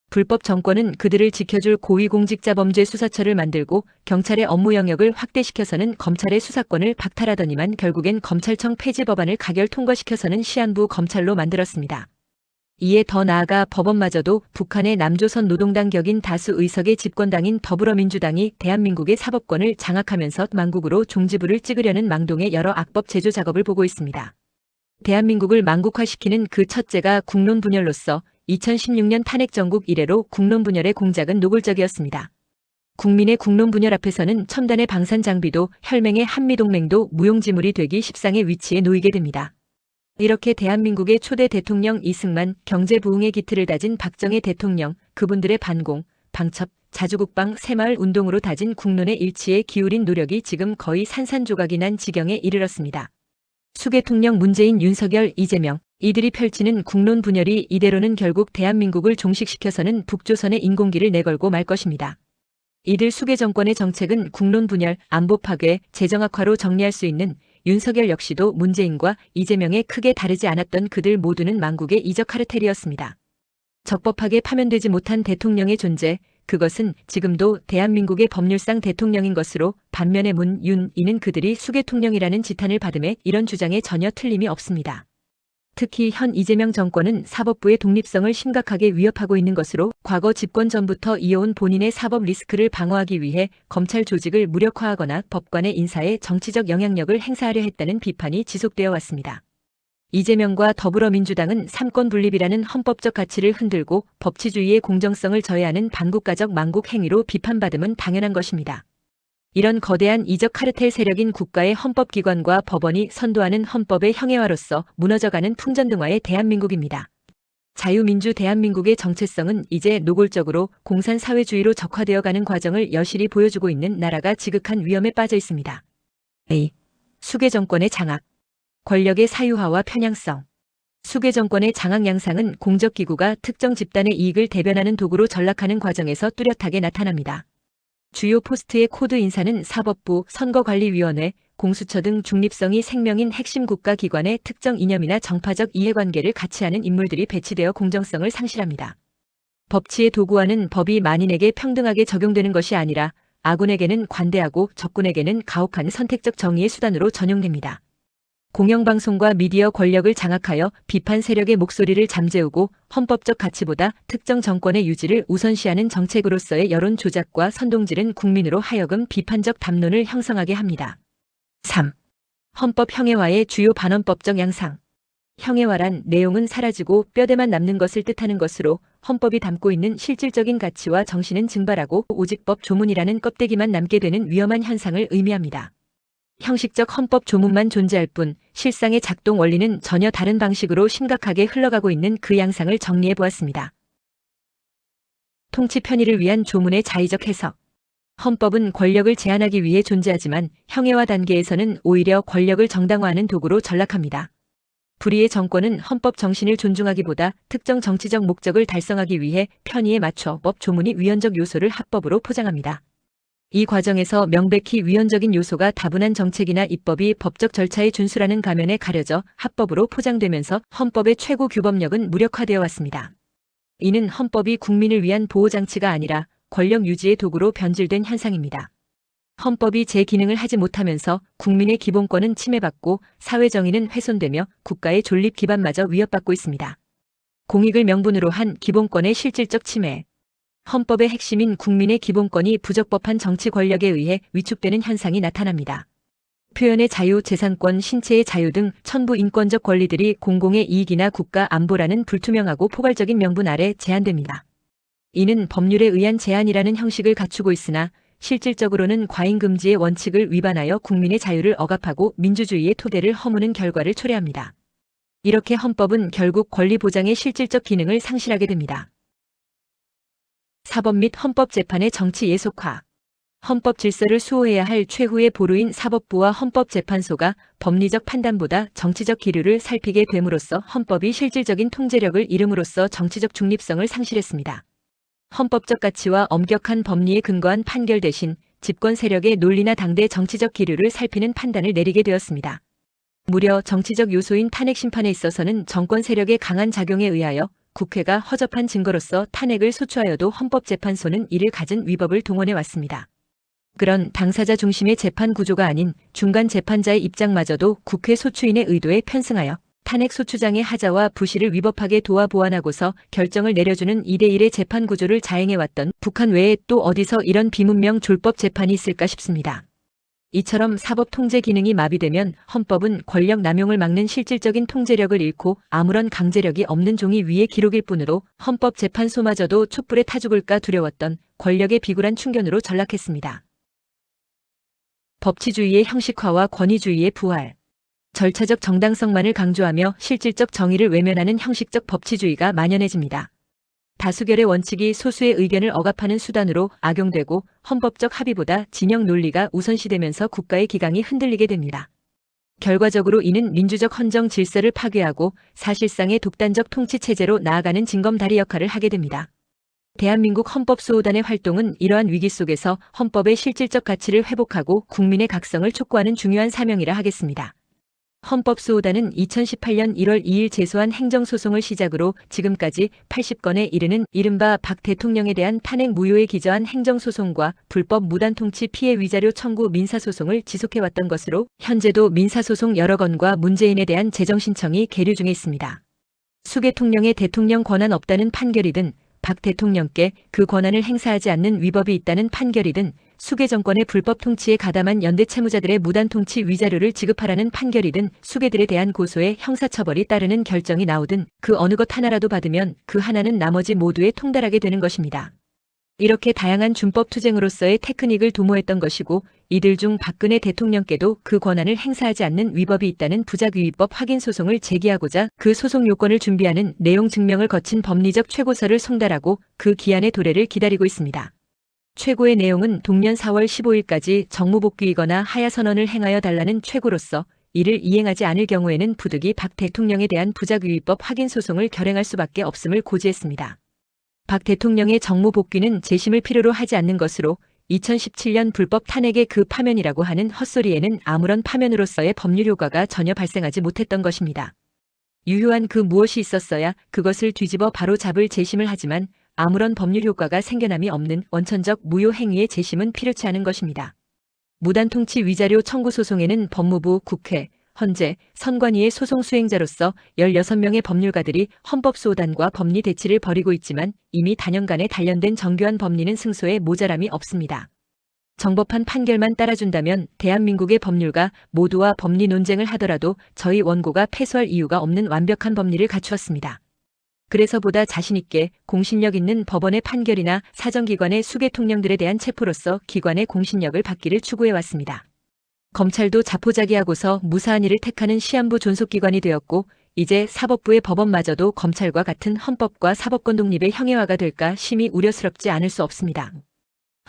불법 정권은 그들을 지켜줄 고위공직자범죄수사처를 만들고 경찰의 업무 영역을 확대시켜서는 검찰의 수사권을 박탈하더니만 결국엔 검찰청 폐지 법안을 가결 통과시켜서는 시한부 검찰로 만들었습니다. 이에 더 나아가 법원마저도 북한의 남조선 노동당 격인 다수 의석의 집권당인 더불어민주당이 대한민국의 사법권을 장악하면서 망국으로 종지부를 찍으려는 망동의 여러 악법 제조 작업을 보고 있습니다. 대한민국을 망국화시키는 그 첫째가 국론분열로서 2016년 탄핵 정국 이래로 국론분열의 공작은 노골적이었습니다. 국민의 국론분열 앞에서는 첨단의 방산 장비도 혈맹의 한미동맹도 무용지물이 되기 십상의 위치에 놓이게 됩니다. 이렇게 대한민국의 초대 대통령 이승만, 경제부흥의 기틀을 다진 박정희 대통령, 그분들의 반공, 방첩, 자주국방, 새마을 운동으로 다진 국론의 일치에 기울인 노력이 지금 거의 산산조각이 난 지경에 이르렀습니다. 수계통령 문재인, 윤석열, 이재명, 이들이 펼치는 국론 분열이 이대로는 결국 대한민국을 종식시켜서는 북조선의 인공기를 내걸고 말 것입니다. 이들 수계 정권의 정책은 국론 분열, 안보 파괴, 재정 악화로 정리할 수 있는 윤석열 역시도 문재인과 이재명에 크게 다르지 않았던 그들 모두는 망국의 이적 카르텔이었습니다. 적법하게 파면되지 못한 대통령의 존재, 그것은 지금도 대한민국의 법률상 대통령인 것으로 반면에 문, 윤, 이는 그들이 수계통령이라는 지탄을 받음에 이런 주장에 전혀 틀림이 없습니다. 특히 현 이재명 정권은 사법부의 독립성을 심각하게 위협하고 있는 것으로 과거 집권 전부터 이어온 본인의 사법 리스크를 방어하기 위해 검찰 조직을 무력화하거나 법관의 인사에 정치적 영향력을 행사하려 했다는 비판이 지속되어 왔습니다. 이재명과 더불어민주당은 삼권 분립이라는 헌법적 가치를 흔들고 법치주의의 공정성을 저해하는 반국가적 망국 행위로 비판받음은 당연한 것입니다. 이런 거대한 이적 카르텔 세력인 국가의 헌법기관과 법원이 선도하는 헌법의 형해화로서 무너져가는 풍전등화의 대한민국입니다. 자유민주 대한민국의 정체성은 이제 노골적으로 공산사회주의로 적화되어가는 과정을 여실히 보여주고 있는 나라가 지극한 위험에 빠져 있습니다. A. 수계정권의 장악. 권력의 사유화와 편향성. 수계정권의 장악 양상은 공적기구가 특정 집단의 이익을 대변하는 도구로 전락하는 과정에서 뚜렷하게 나타납니다. 주요 포스트의 코드 인사는 사법부, 선거관리위원회, 공수처 등 중립성이 생명인 핵심 국가기관의 특정 이념이나 정파적 이해관계를 같이 하는 인물들이 배치되어 공정성을 상실합니다. 법치의 도구화는 법이 만인에게 평등하게 적용되는 것이 아니라 아군에게는 관대하고 적군에게는 가혹한 선택적 정의의 수단으로 전용됩니다. 공영방송과 미디어 권력을 장악하여 비판 세력의 목소리를 잠재우고 헌법적 가치보다 특정 정권의 유지를 우선시하는 정책으로서의 여론 조작과 선동질은 국민으로 하여금 비판적 담론을 형성하게 합니다. 3. 헌법 형해화의 주요 반헌법적 양상. 형해화란 내용은 사라지고 뼈대만 남는 것을 뜻하는 것으로 헌법이 담고 있는 실질적인 가치와 정신은 증발하고 오직 법 조문이라는 껍데기만 남게 되는 위험한 현상을 의미합니다. 형식적 헌법 조문만 존재할 뿐 실상의 작동 원리는 전혀 다른 방식으로 심각하게 흘러가고 있는 그 양상을 정리해 보았습니다. 통치 편의를 위한 조문의 자의적 해석. 헌법은 권력을 제한하기 위해 존재하지만 형해화 단계에서는 오히려 권력을 정당화하는 도구로 전락합니다. 불의의 정권은 헌법 정신을 존중하기보다 특정 정치적 목적을 달성하기 위해 편의에 맞춰 법 조문이 위헌적 요소를 합법으로 포장합니다. 이 과정에서 명백히 위헌적인 요소가 다분한 정책이나 입법이 법적 절차의 준수라는 가면에 가려져 합법으로 포장되면서 헌법의 최고 규범력은 무력화되어 왔습니다. 이는 헌법이 국민을 위한 보호장치가 아니라 권력 유지의 도구로 변질된 현상입니다. 헌법이 제 기능을 하지 못하면서 국민의 기본권은 침해받고 사회정의는 훼손되며 국가의 존립 기반마저 위협받고 있습니다. 공익을 명분으로 한 기본권의 실질적 침해. 헌법의 핵심인 국민의 기본권이 부적법한 정치 권력에 의해 위축되는 현상이 나타납니다. 표현의 자유, 재산권, 신체의 자유 등 천부 인권적 권리들이 공공의 이익이나 국가 안보라는 불투명하고 포괄적인 명분 아래 제한됩니다. 이는 법률에 의한 제한이라는 형식을 갖추고 있으나 실질적으로는 과잉금지의 원칙을 위반하여 국민의 자유를 억압하고 민주주의의 토대를 허무는 결과를 초래합니다. 이렇게 헌법은 결국 권리 보장의 실질적 기능을 상실하게 됩니다. 사법 및 헌법재판의 정치 예속화. 헌법 질서를 수호해야 할 최후의 보루인 사법부와 헌법재판소가 법리적 판단보다 정치적 기류를 살피게 됨으로써 헌법이 실질적인 통제력을 잃음으로써 정치적 중립성을 상실했습니다. 헌법적 가치와 엄격한 법리에 근거한 판결 대신 집권 세력의 논리나 당대 정치적 기류를 살피는 판단을 내리게 되었습니다. 무려 정치적 요소인 탄핵 심판에 있어서는 정권 세력의 강한 작용에 의하여 국회가 허접한 증거로서 탄핵을 소추하여도 헌법재판소는 이를 가진 위법을 동원해 왔습니다. 그런 당사자 중심의 재판 구조가 아닌 중간 재판자의 입장마저도 국회 소추인의 의도에 편승하여 탄핵 소추장의 하자와 부실을 위법하게 도와 보완하고서 결정을 내려주는 2대1의 재판 구조를 자행해왔던 북한 외에 또 어디서 이런 비문명 졸법 재판이 있을까 싶습니다. 이처럼 사법 통제 기능이 마비되면 헌법은 권력 남용을 막는 실질적인 통제력을 잃고 아무런 강제력이 없는 종이 위의 기록일 뿐으로 헌법재판소마저도 촛불에 타 죽을까 두려웠던 권력의 비굴한 충견으로 전락했습니다. 법치주의의 형식화와 권위주의의 부활. 절차적 정당성만을 강조하며 실질적 정의를 외면하는 형식적 법치주의가 만연해집니다. 다수결의 원칙이 소수의 의견을 억압하는 수단으로 악용되고 헌법적 합의보다 진영 논리가 우선시되면서 국가의 기강이 흔들리게 됩니다. 결과적으로 이는 민주적 헌정 질서를 파괴하고 사실상의 독단적 통치체제로 나아가는 징검다리 역할을 하게 됩니다. 대한민국 헌법수호단의 활동은 이러한 위기 속에서 헌법의 실질적 가치를 회복하고 국민의 각성을 촉구하는 중요한 사명이라 하겠습니다. 헌법수호단은 2018년 1월 2일 제소한 행정소송을 시작으로 지금까지 80건에 이르는 이른바 박 대통령에 대한 탄핵 무효에 기저한 행정소송과 불법 무단통치 피해 위자료 청구 민사소송을 지속해왔던 것으로 현재도 민사소송 여러 건과 문재인에 대한 재정신청이 계류 중에 있습니다. 수계통령의 대통령 권한 없다는 판결이든 박 대통령께 그 권한을 행사하지 않는 위법이 있다는 판결이든 수계 정권의 불법 통치에 가담한 연대 채무자들의 무단 통치 위자료를 지급하라는 판결이든 수계들에 대한 고소에 형사처벌이 따르는 결정이 나오든 그 어느 것 하나라도 받으면 그 하나는 나머지 모두에 통달하게 되는 것입니다. 이렇게 다양한 준법 투쟁으로서의 테크닉을 도모했던 것이고 이들 중 박근혜 대통령께도 그 권한을 행사하지 않는 위법이 있다는 부작위법 확인 소송을 제기하고자 그 소송 요건을 준비하는 내용 증명을 거친 법리적 최고서를 송달하고 그 기한의 도래를 기다리고 있습니다. 최고의 내용은 동년 4월 15일까지 정무복귀이거나 하야선언을 행하여 달라는 최고로서 이를 이행하지 않을 경우에는 부득이 박 대통령에 대한 부작위법 확인 소송을 결행할 수밖에 없음을 고지했습니다. 박 대통령의 정무복귀는 재심을 필요로 하지 않는 것으로 2017년 불법 탄핵의 그 파면이라고 하는 헛소리에는 아무런 파면으로서의 법률 효과가 전혀 발생하지 못했던 것입니다. 유효한 그 무엇이 있었어야 그것을 뒤집어 바로 잡을 재심을 하지만 아무런 법률 효과가 생겨남이 없는 원천적 무효 행위의 재심은 필요치 않은 것입니다. 무단통치 위자료 청구 소송에는 법무부, 국회, 헌재, 선관위의 소송 수행자로서 16명의 법률가들이 헌법수호단과 법리 대치를 벌이고 있지만 이미 단연간에 단련된 정교한 법리는 승소에 모자람이 없습니다. 정법한 판결만 따라준다면 대한민국의 법률가 모두와 법리 논쟁을 하더라도 저희 원고가 패소할 이유가 없는 완벽한 법리를 갖추었습니다. 그래서 보다 자신있게 공신력 있는 법원의 판결이나 사정기관의 수계통령들에 대한 체포로서 기관의 공신력을 받기를 추구해왔습니다. 검찰도 자포자기하고서 무사한 일을 택하는 시한부 존속기관이 되었고 이제 사법부의 법원마저도 검찰과 같은 헌법과 사법권 독립의 형해화가 될까 심히 우려스럽지 않을 수 없습니다.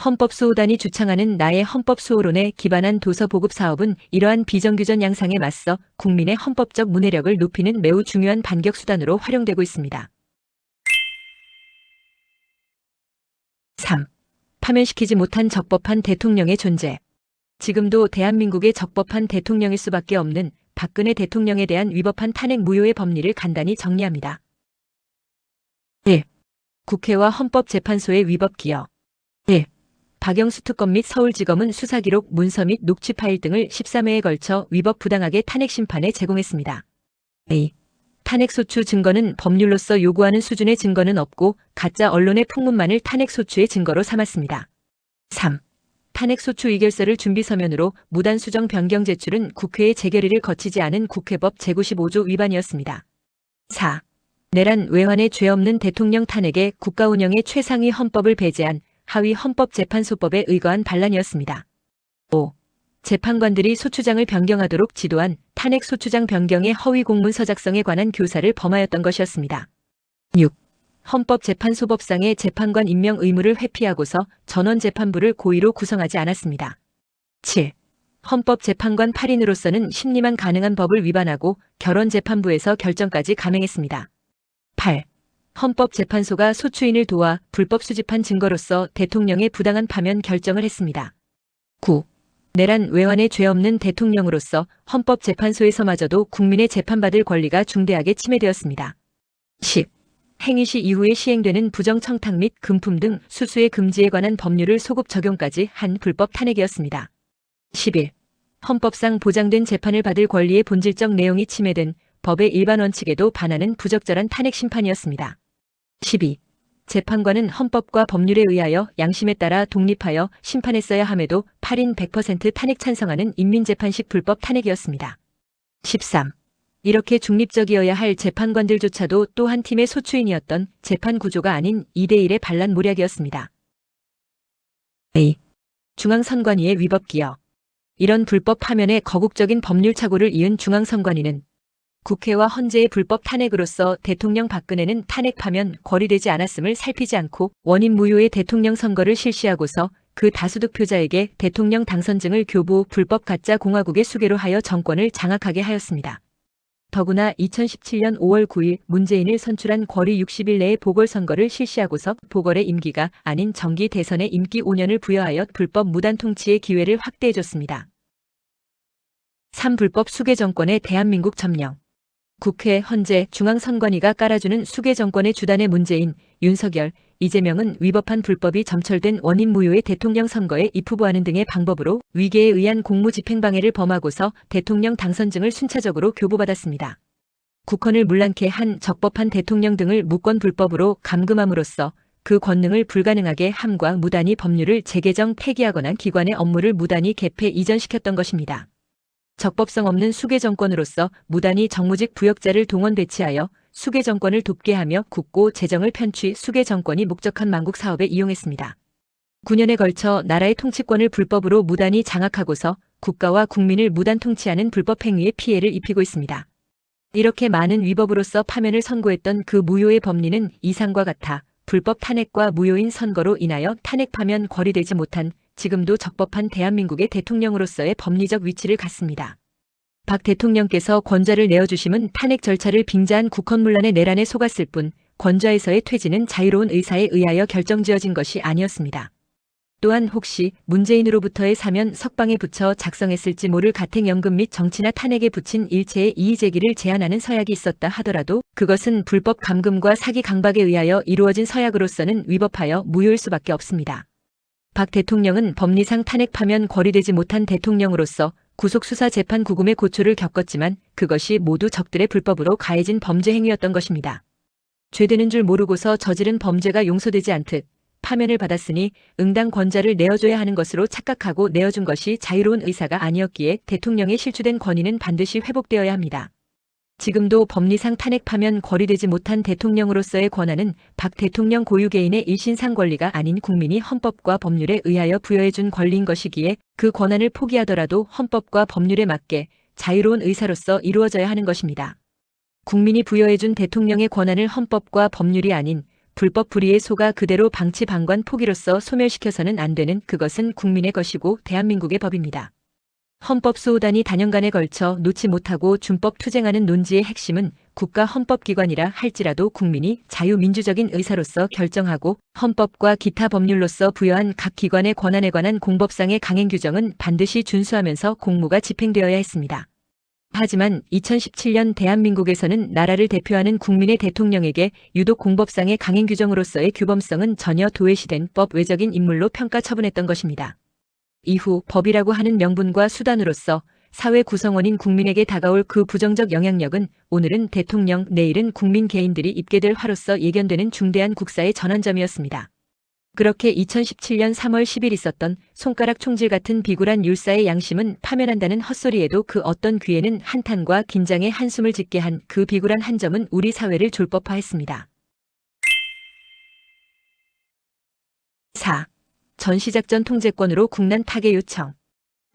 헌법수호단이 주창하는 나의 헌법수호론에 기반한 도서보급 사업은 이러한 비정규전 양상에 맞서 국민의 헌법적 문해력을 높이는 매우 중요한 반격수단으로 활용되고 있습니다. 3. 파면시키지 못한 적법한 대통령의 존재. 지금도 대한민국의 적법한 대통령일 수밖에 없는 박근혜 대통령에 대한 위법한 탄핵 무효의 법리를 간단히 정리합니다. 1. 국회와 헌법재판소의 위법 기여. 1. 박영수 특검 및 서울지검은 수사기록, 문서 및 녹취 파일 등을 13회에 걸쳐 위법 부당하게 탄핵 심판에 제공했습니다. 2. 탄핵소추 증거는 법률로서 요구하는 수준의 증거는 없고 가짜 언론의 풍문만을 탄핵소추의 증거로 삼았습니다. 3. 탄핵소추 의결서를 준비 서면으로 무단 수정 변경 제출은 국회의 재결의를 거치지 않은 국회법 제95조 위반이었습니다. 4. 내란 외환의 죄 없는 대통령 탄핵에 국가 운영의 최상위 헌법을 배제한 하위 헌법재판소법에 의거한 반란이었습니다. 5. 재판관들이 소추장을 변경하도록 지도한 탄핵 소추장 변경의 허위 공문서 작성에 관한 교사를 범하였던 것이었습니다. 6. 헌법재판소법상의 재판관 임명 의무를 회피하고서 전원재판부를 고의로 구성하지 않았습니다. 7. 헌법재판관 8인으로서는 심리만 가능한 법을 위반하고 결원재판부에서 결정까지 감행했습니다. 8. 헌법재판소가 소추인을 도와 불법 수집한 증거로서 대통령의 부당한 파면 결정을 했습니다. 9. 내란 외환의 죄 없는 대통령으로서 헌법재판소에서마저도 국민의 재판받을 권리가 중대하게 침해되었습니다. 10. 행위 시 이후에 시행되는 부정청탁 및 금품 등 수수의 금지에 관한 법률을 소급 적용까지 한 불법 탄핵이었습니다. 11. 헌법상 보장된 재판을 받을 권리의 본질적 내용이 침해된 법의 일반 원칙에도 반하는 부적절한 탄핵 심판이었습니다. 12. 재판관은 헌법과 법률에 의하여 양심에 따라 독립하여 심판했어야 함에도 8인 100% 탄핵 찬성하는 인민재판식 불법 탄핵이었습니다. 13. 이렇게 중립적이어야 할 재판관들조차도 또 한 팀의 소추인이었던 재판 구조가 아닌 2대1의 반란 모략이었습니다. A. 중앙선관위의 위법 기여. 이런 불법 파면에 거국적인 법률 착오를 이은 중앙선관위는 국회와 헌재의 불법 탄핵으로서 대통령 박근혜는 탄핵 파면 거리되지 않았음을 살피지 않고 원인 무효의 대통령 선거를 실시하고서 그 다수득표자에게 대통령 당선증을 교부 불법 가짜 공화국의 수괴로 하여 정권을 장악하게 하였습니다. 더구나 2017년 5월 9일 문재인을 선출한 거리 60일 내에 보궐선거를 실시하고서 보궐의 임기가 아닌 정기 대선의 임기 5년을 부여하여 불법 무단 통치의 기회를 확대해줬습니다. 3. 불법 수괴 정권의 대한민국 점령. 국회, 헌재, 중앙선관위가 깔아주는 수괴 정권의 주단의 문재인, 윤석열, 이재명은 위법한 불법이 점철된 원인 무효의 대통령 선거에 입후보하는 등의 방법으로 위계에 의한 공무집행방해를 범하고서 대통령 당선증을 순차적으로 교부받았습니다. 국헌을 문란케 한 적법한 대통령 등을 무권 불법으로 감금함으로써 그 권능을 불가능하게 함과 무단히 법률을 재개정 폐기하거나 기관의 업무를 무단히 개폐 이전시켰던 것입니다. 적법성 없는 수괴 정권으로서 무단히 정무직 부역자를 동원 배치하여 수괴 정권을 돕게 하며 국고 재정을 편취 수괴 정권이 목적한 만국 사업에 이용했습니다. 9년에 걸쳐 나라의 통치권을 불법으로 무단히 장악하고서 국가와 국민을 무단 통치하는 불법 행위에 피해를 입히고 있습니다. 이렇게 많은 위법으로서 파면을 선고했던 그 무효의 법리는 이상과 같아 불법 탄핵과 무효인 선거로 인하여 탄핵 파면 거리되지 못한 지금도 적법한 대한민국의 대통령으로서의 법리적 위치를 갖습니다. 박 대통령께서 권좌를 내어주심은 탄핵 절차를 빙자한 국헌문란의 내란에 속았을 뿐 권좌에서의 퇴진은 자유로운 의사에 의하여 결정지어진 것이 아니었습니다. 또한 혹시 문재인으로부터의 사면 석방에 붙여 작성했을지 모를 가택연금 및 정치나 탄핵에 붙인 일체의 이의제기를 제한하는 서약이 있었다 하더라도 그것은 불법 감금과 사기 강박에 의하여 이루어진 서약으로서는 위법하여 무효일 수밖에 없습니다. 박 대통령은 법리상 탄핵 파면 거리되지 못한 대통령으로서 구속수사재판 구금의 고초를 겪었지만 그것이 모두 적들의 불법으로 가해진 범죄 행위였던 것입니다. 죄되는 줄 모르고서 저지른 범죄가 용서되지 않듯 파면을 받았으니 응당 권좌를 내어줘야 하는 것으로 착각하고 내어준 것이 자유로운 의사가 아니었기에 대통령의 실추된 권위는 반드시 회복되어야 합니다. 지금도 법리상 탄핵 파면 거리되지 못한 대통령으로서의 권한은 박 대통령 고유 개인의 일신상 권리가 아닌 국민이 헌법과 법률에 의하여 부여해준 권리인 것이기에 그 권한을 포기하더라도 헌법과 법률에 맞게 자유로운 의사로서 이루어져야 하는 것입니다. 국민이 부여해준 대통령의 권한을 헌법과 법률이 아닌 불법 불의에 속아 그대로 방치방관 포기로서 소멸시켜서는 안 되는 그것은 국민의 것이고 대한민국의 법입니다. 헌법소호단이 다년간에 걸쳐 놓지 못하고 준법 투쟁하는 논지의 핵심은 국가 헌법기관이라 할지라도 국민이 자유민주적인 의사로서 결정하고 헌법과 기타 법률로서 부여한 각 기관의 권한에 관한 공법상의 강행 규정은 반드시 준수하면서 공무가 집행되어야 했습니다. 하지만 2017년 대한민국에서는 나라를 대표하는 국민의 대통령에게 유독 공법상의 강행 규정으로서의 규범성은 전혀 도외시된 법 외적인 인물로 평가 처분했던 것입니다. 이후 법이라고 하는 명분과 수단으로서 사회 구성원인 국민에게 다가올 그 부정적 영향력은 오늘은 대통령, 내일은 국민 개인들이 입게 될 화로서 예견되는 중대한 국사의 전환점이었습니다. 그렇게 2017년 3월 10일 있었던 손가락 총질 같은 비굴한 율사의 양심은 파면한다는 헛소리에도 그 어떤 귀에는 한탄과 긴장의 한숨을 짓게 한 그 비굴한 한 점은 우리 사회를 졸법화했습니다. 4. 전시작전 통제권으로 국난 타개 요청.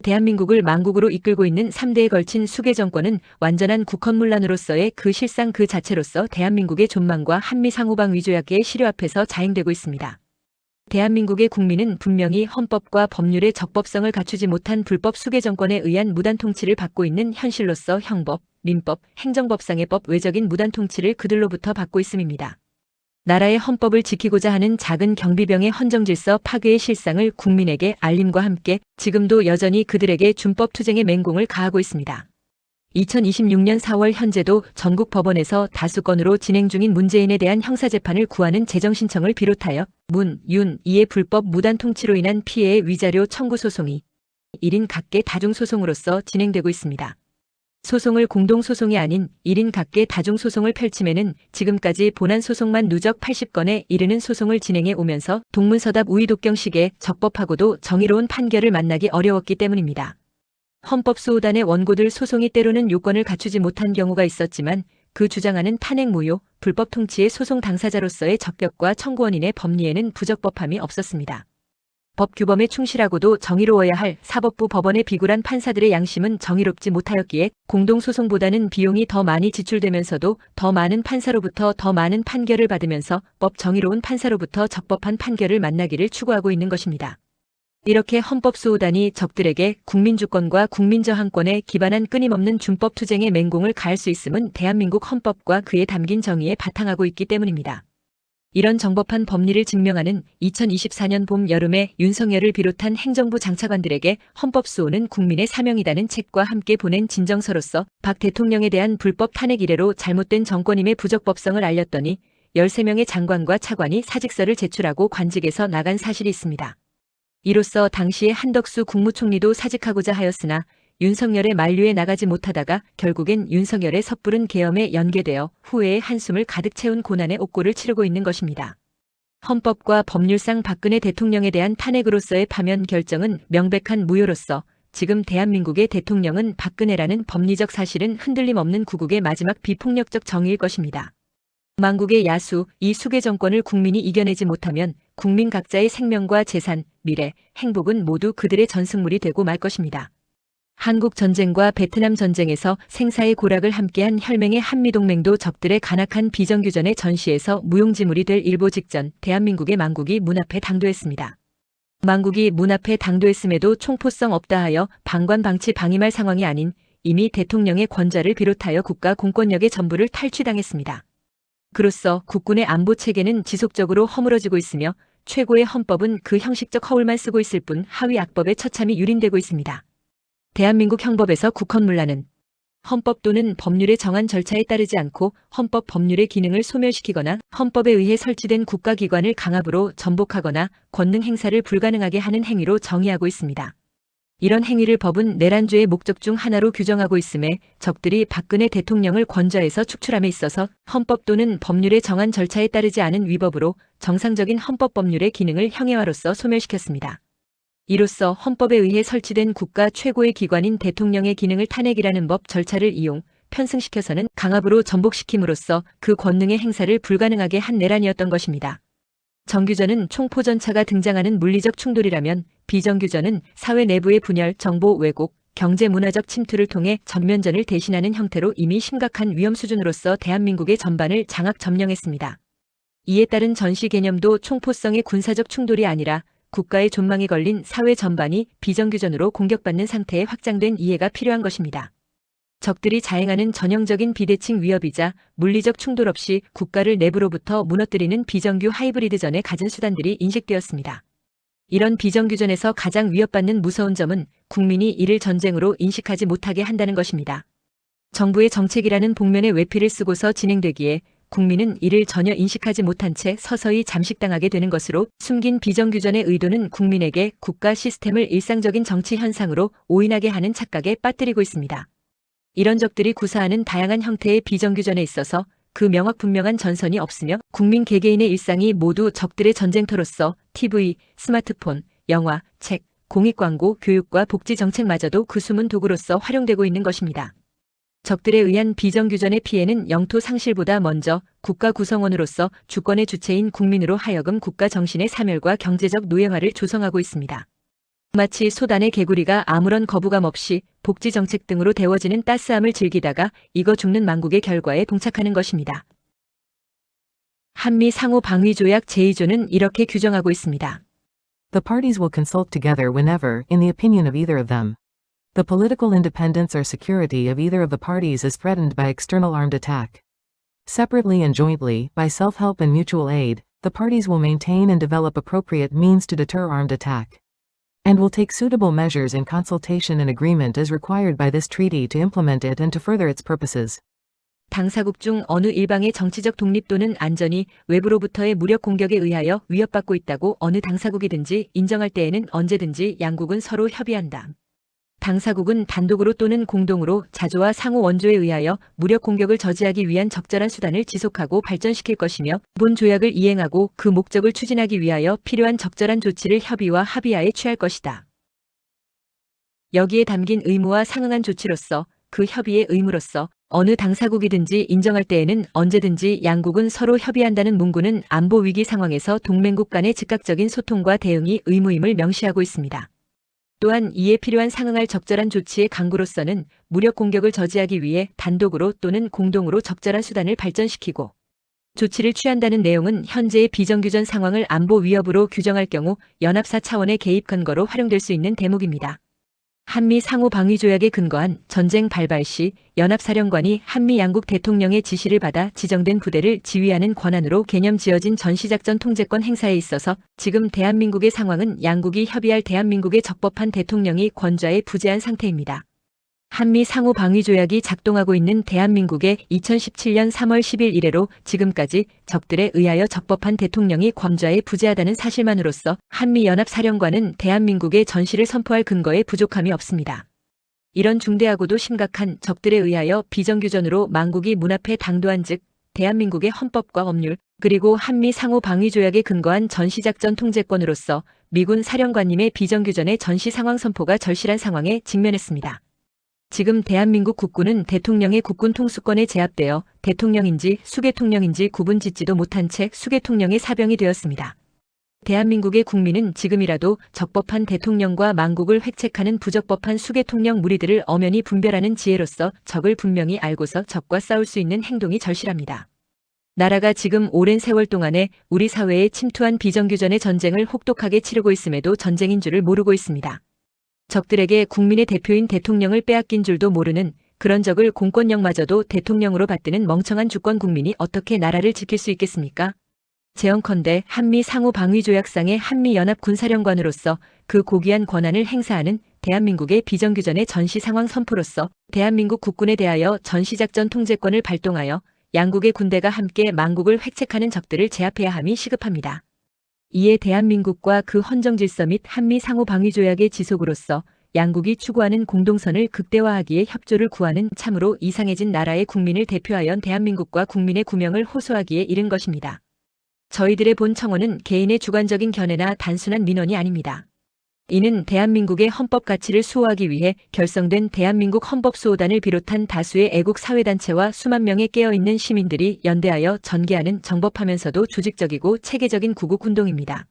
대한민국을 망국으로 이끌고 있는 3대에 걸친 수계 정권은 완전한 국헌문란으로서의 그 실상 그 자체로서 대한민국의 존망과 한미 상호방 위조약계의 실효 앞에서 자행되고 있습니다. 대한민국의 국민은 분명히 헌법과 법률의 적법성을 갖추지 못한 불법 수계 정권에 의한 무단 통치를 받고 있는 현실로서 형법, 민법, 행정법상의 법 외적인 무단 통치를 그들로부터 받고 있음입니다. 나라의 헌법을 지키고자 하는 작은 경비병의 헌정질서 파괴의 실상을 국민에게 알림과 함께 지금도 여전히 그들에게 준법 투쟁의 맹공을 가하고 있습니다. 2026년 4월 현재도 전국 법원에서 다수 건으로 진행 중인 문재인에 대한 형사재판을 구하는 재정신청을 비롯하여 문, 윤, 이의 불법 무단 통치로 인한 피해의 위자료 청구 소송이 1인 각계 다중소송으로서 진행되고 있습니다. 소송을 공동소송이 아닌 1인 각계 다중소송을 펼침에는 지금까지 본안소송만 누적 80건에 이르는 소송을 진행해 오면서 동문서답 우이독경식의 적법하고도 정의로운 판결을 만나기 어려웠기 때문입니다. 헌법수호단의 원고들 소송이 때로는 요건을 갖추지 못한 경우가 있었지만 그 주장하는 탄핵 무효, 불법 통치의 소송 당사자로서의 적격과 청구원인의 법리에는 부적법함이 없었습니다. 법 규범에 충실하고도 정의로워야 할 사법부 법원의 비굴한 판사들의 양심은 정의롭지 못하였기에 공동소송보다는 비용이 더 많이 지출되면서도 더 많은 판사로부터 더 많은 판결을 받으면서 법 정의로운 판사로부터 적법한 판결을 만나기를 추구하고 있는 것입니다. 이렇게 헌법수호단이 적들에게 국민주권과 국민저항권에 기반한 끊임없는 준법투쟁의 맹공을 가할 수 있음은 대한민국 헌법과 그에 담긴 정의에 바탕하고 있기 때문입니다. 이런 정법한 법리를 증명하는 2024년 봄 여름에 윤석열을 비롯한 행정부 장차관들에게 헌법수호는 국민의 사명이라는 책과 함께 보낸 진정서로서 박 대통령에 대한 불법 탄핵 이래로 잘못된 정권임의 부적법성을 알렸더니 13명의 장관과 차관이 사직서를 제출하고 관직에서 나간 사실이 있습니다. 이로써 당시의 한덕수 국무총리도 사직하고자 하였으나 윤석열의 만류에 나가지 못하다가 결국엔 윤석열의 섣부른 계엄에 연계되어 후회의 한숨을 가득 채운 고난의 옥고를 치르고 있는 것입니다. 헌법과 법률상 박근혜 대통령에 대한 탄핵으로서의 파면 결정은 명백한 무효로서 지금 대한민국의 대통령은 박근혜라는 법리적 사실은 흔들림 없는 구국의 마지막 비폭력적 정의일 것입니다. 망국의 야수, 이 수계 정권을 국민이 이겨내지 못하면 국민 각자의 생명과 재산, 미래, 행복은 모두 그들의 전승물이 되고 말 것입니다. 한국 전쟁과 베트남 전쟁에서 생사의 고락을 함께한 혈맹의 한미동맹도 적들의 간악한 비정규전의 전시에서 무용지물이 될 일보 직전 대한민국의 망국이 문 앞에 당도했습니다. 망국이 문 앞에 당도했음에도 총포성 없다 하여 방관방치 방임할 상황이 아닌 이미 대통령의 권좌를 비롯하여 국가 공권력의 전부를 탈취당했습니다. 그로써 국군의 안보 체계는 지속적으로 허물어지고 있으며 최고의 헌법은 그 형식적 허울만 쓰고 있을 뿐 하위 악법의 처참히 유린되고 있습니다. 대한민국 형법에서 국헌문란은 헌법 또는 법률의 정한 절차에 따르지 않고 헌법 법률의 기능을 소멸시키거나 헌법에 의해 설치된 국가기관을 강압으로 전복하거나 권능 행사를 불가능하게 하는 행위로 정의하고 있습니다. 이런 행위를 법은 내란죄의 목적 중 하나로 규정하고 있음에 적들이 박근혜 대통령을 권좌에서 축출함에 있어서 헌법 또는 법률의 정한 절차에 따르지 않은 위법으로 정상적인 헌법 법률의 기능을 형해화로서 소멸시켰습니다. 이로써 헌법에 의해 설치된 국가 최고의 기관인 대통령의 기능을 탄핵이라는 법 절차를 이용 편승시켜서는 강압으로 전복시킴으로써 그 권능의 행사를 불가능하게 한 내란이었던 것입니다. 정규전은 총포전차가 등장하는 물리적 충돌이라면 비정규전은 사회 내부의 분열, 정보 왜곡, 경제 문화적 침투를 통해 전면전을 대신하는 형태로 이미 심각한 위험 수준으로서 대한민국의 전반을 장악 점령했습니다. 이에 따른 전시 개념도 총포성의 군사적 충돌이 아니라 국가의 존망이 걸린 사회 전반이 비정규전으로 공격받는 상태에 확장된 이해가 필요한 것입니다. 적들이 자행하는 전형적인 비대칭 위협이자 물리적 충돌 없이 국가를 내부로부터 무너뜨리는 비정규 하이브리드전에 갖은 수단들이 인식되었습니다. 이런 비정규전에서 가장 위협받는 무서운 점은 국민이 이를 전쟁으로 인식하지 못하게 한다는 것입니다. 정부의 정책이라는 복면의 외피를 쓰고서 진행되기에 국민은 이를 전혀 인식하지 못한 채 서서히 잠식당하게 되는 것으로 숨긴 비정규전의 의도는 국민에게 국가 시스템을 일상적인 정치 현상으로 오인하게 하는 착각에 빠뜨리고 있습니다. 이런 적들이 구사하는 다양한 형태의 비정규전에 있어서 그 명확분명한 전선이 없으며 국민 개개인의 일상이 모두 적들의 전쟁터로서 TV, 스마트폰, 영화, 책, 공익광고, 교육과 복지정책마저도 그 숨은 도구로서 활용되고 있는 것입니다. 적들에 의한 비정규전의 피해는 영토 상실보다 먼저 국가 구성원으로서 주권의 주체인 국민으로 하여금 국가 정신의 사멸과 경제적 노예화를 조성하고 있습니다. 마치 소단의 개구리가 아무런 거부감 없이 복지정책 등으로 데워지는 따스함을 즐기다가 익어 죽는 망국의 결과에 봉착하는 것입니다. 한미 상호방위조약 제2조는 이렇게 규정하고 있습니다. The parties will consult together whenever, in the opinion of either of them, the political independence or security of either of the parties is threatened by external armed attack. Separately and jointly, by self-help and mutual aid, the parties will maintain and develop appropriate means to deter armed attack, and will take suitable measures in consultation and agreement as required by this treaty to implement it and to further its purposes. 당사국 중 어느 일방의 정치적 독립 또는 안전이 외부로부터의 무력 공격에 의하여 위협받고 있다고 어느 당사국이든지 인정할 때에는 언제든지 양국은 서로 협의한다. 당사국은 단독으로 또는 공동으로 자조와 상호 원조에 의하여 무력 공격을 저지하기 위한 적절한 수단을 지속하고 발전시킬 것이며 본 조약을 이행하고 그 목적을 추진하기 위하여 필요한 적절한 조치를 협의와 합의하에 취할 것이다. 여기에 담긴 의무와 상응한 조치로서 그 협의의 의무로서 어느 당사국이든지 인정할 때에는 언제든지 양국은 서로 협의한다는 문구는 안보 위기 상황에서 동맹국 간의 즉각적인 소통과 대응이 의무임을 명시하고 있습니다. 또한 이에 필요한 상응할 적절한 조치의 강구로서는 무력 공격을 저지하기 위해 단독으로 또는 공동으로 적절한 수단을 발전시키고 조치를 취한다는 내용은 현재의 비정규전 상황을 안보 위협으로 규정할 경우 연합사 차원의 개입 근거로 활용될 수 있는 대목입니다. 한미 상호방위조약에 근거한 전쟁 발발 시 연합사령관이 한미 양국 대통령의 지시를 받아 지정된 부대를 지휘하는 권한으로 개념 지어진 전시작전 통제권 행사에 있어서 지금 대한민국의 상황은 양국이 협의할 대한민국의 적법한 대통령이 권좌에 부재한 상태입니다. 한미 상호방위조약이 작동하고 있는 대한민국의 2017년 3월 10일 이래로 지금까지 적들에 의하여 적법한 대통령이 권좌에 부재하다는 사실만으로서 한미연합사령관은 대한민국의 전시를 선포할 근거에 부족함이 없습니다. 이런 중대하고도 심각한 적들에 의하여 비정규전으로 망국이 문 앞에 당도한 즉 대한민국의 헌법과 법률 그리고 한미 상호방위조약에 근거한 전시작전 통제권으로서 미군 사령관님의 비정규전의 전시 상황 선포가 절실한 상황에 직면했습니다. 지금 대한민국 국군은 대통령의 국군 통수권에 제압되어 대통령인지 수계통령인지 구분짓지도 못한 채 수계통령의 사병이 되었습니다. 대한민국의 국민은 지금이라도 적법한 대통령과 망국을 획책하는 부적법한 수계통령 무리들을 엄연히 분별하는 지혜로서 적을 분명히 알고서 적과 싸울 수 있는 행동이 절실합니다. 나라가 지금 오랜 세월 동안에 우리 사회에 침투한 비정규전의 전쟁을 혹독하게 치르고 있음에도 전쟁인 줄을 모르고 있습니다. 적들에게 국민의 대표인 대통령을 빼앗긴 줄도 모르는 그런 적을 공권력마저도 대통령으로 받드는 멍청한 주권 국민이 어떻게 나라를 지킬 수 있겠습니까? 제언컨대 한미 상호방위조약상의 한미연합군사령관으로서 그 고귀한 권한을 행사하는 대한민국의 비정규전의 전시 상황 선포로서 대한민국 국군에 대하여 전시작전 통제권을 발동하여 양국의 군대가 함께 망국을 획책하는 적들을 제압해야 함이 시급합니다. 이에 대한민국과 그 헌정질서 및 한미 상호방위조약의 지속으로서 양국이 추구하는 공동선을 극대화하기에 협조를 구하는 참으로 이상해진 나라의 국민을 대표하여 대한민국과 국민의 구명을 호소하기에 이른 것입니다. 저희들의 본 청원은 개인의 주관적인 견해나 단순한 민원이 아닙니다. 이는 대한민국의 헌법 가치를 수호하기 위해 결성된 대한민국 헌법수호단을 비롯한 다수의 애국 사회단체와 수만 명의 깨어있는 시민들이 연대하여 전개하는 정법하면서도 조직적이고 체계적인 구국운동입니다.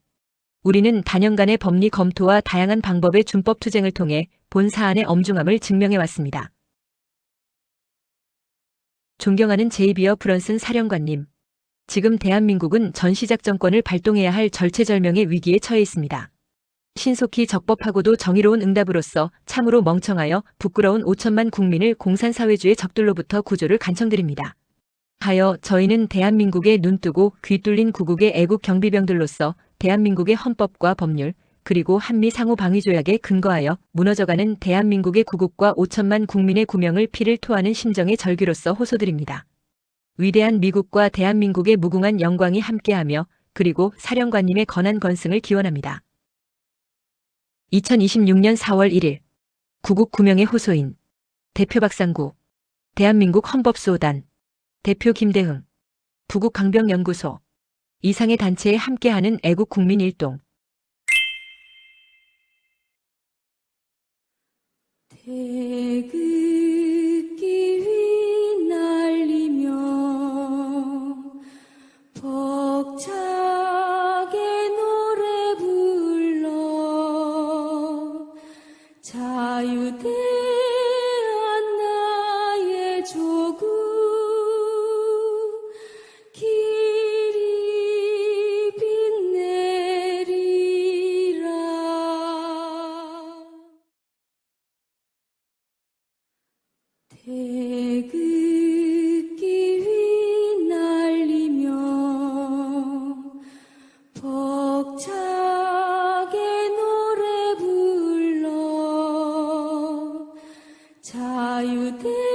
우리는 단연간의 법리 검토와 다양한 방법의 준법 투쟁을 통해 본 사안의 엄중함을 증명해왔습니다. 존경하는 제이비어 브런슨 사령관님. 지금 대한민국은 전시작전권을 발동해야 할 절체절명의 위기에 처해 있습니다. 신속히 적법하고도 정의로운 응답으로써 참으로 멍청하여 부끄러운 5천만 국민을 공산사회주의 적들로부터 구조를 간청드립니다. 하여 저희는 대한민국에 눈뜨고 귀 뚫린 구국의 애국 경비병들로서 대한민국의 헌법과 법률 그리고 한미 상호 방위조약에 근거하여 무너져가는 대한민국의 구국과 5천만 국민의 구명을 피를 토하는 심정의 절규로서 호소드립니다. 위대한 미국과 대한민국의 무궁한 영광이 함께하며 그리고 사령관님의 건한 건승을 기원합니다. 2026년 4월 1일 구국 구명의 호소인 대표 박상구 대한민국 헌법수호단 대표 김대흥 부국 강병연구소 이상의 단체에 함께하는 애국 국민 일동 태극기 휘날리며 벅차게 노래 불러 자유대한 나의 조국 길이 빛내리라. 태극기 휘날리며 벅차게 노래 불러 자유대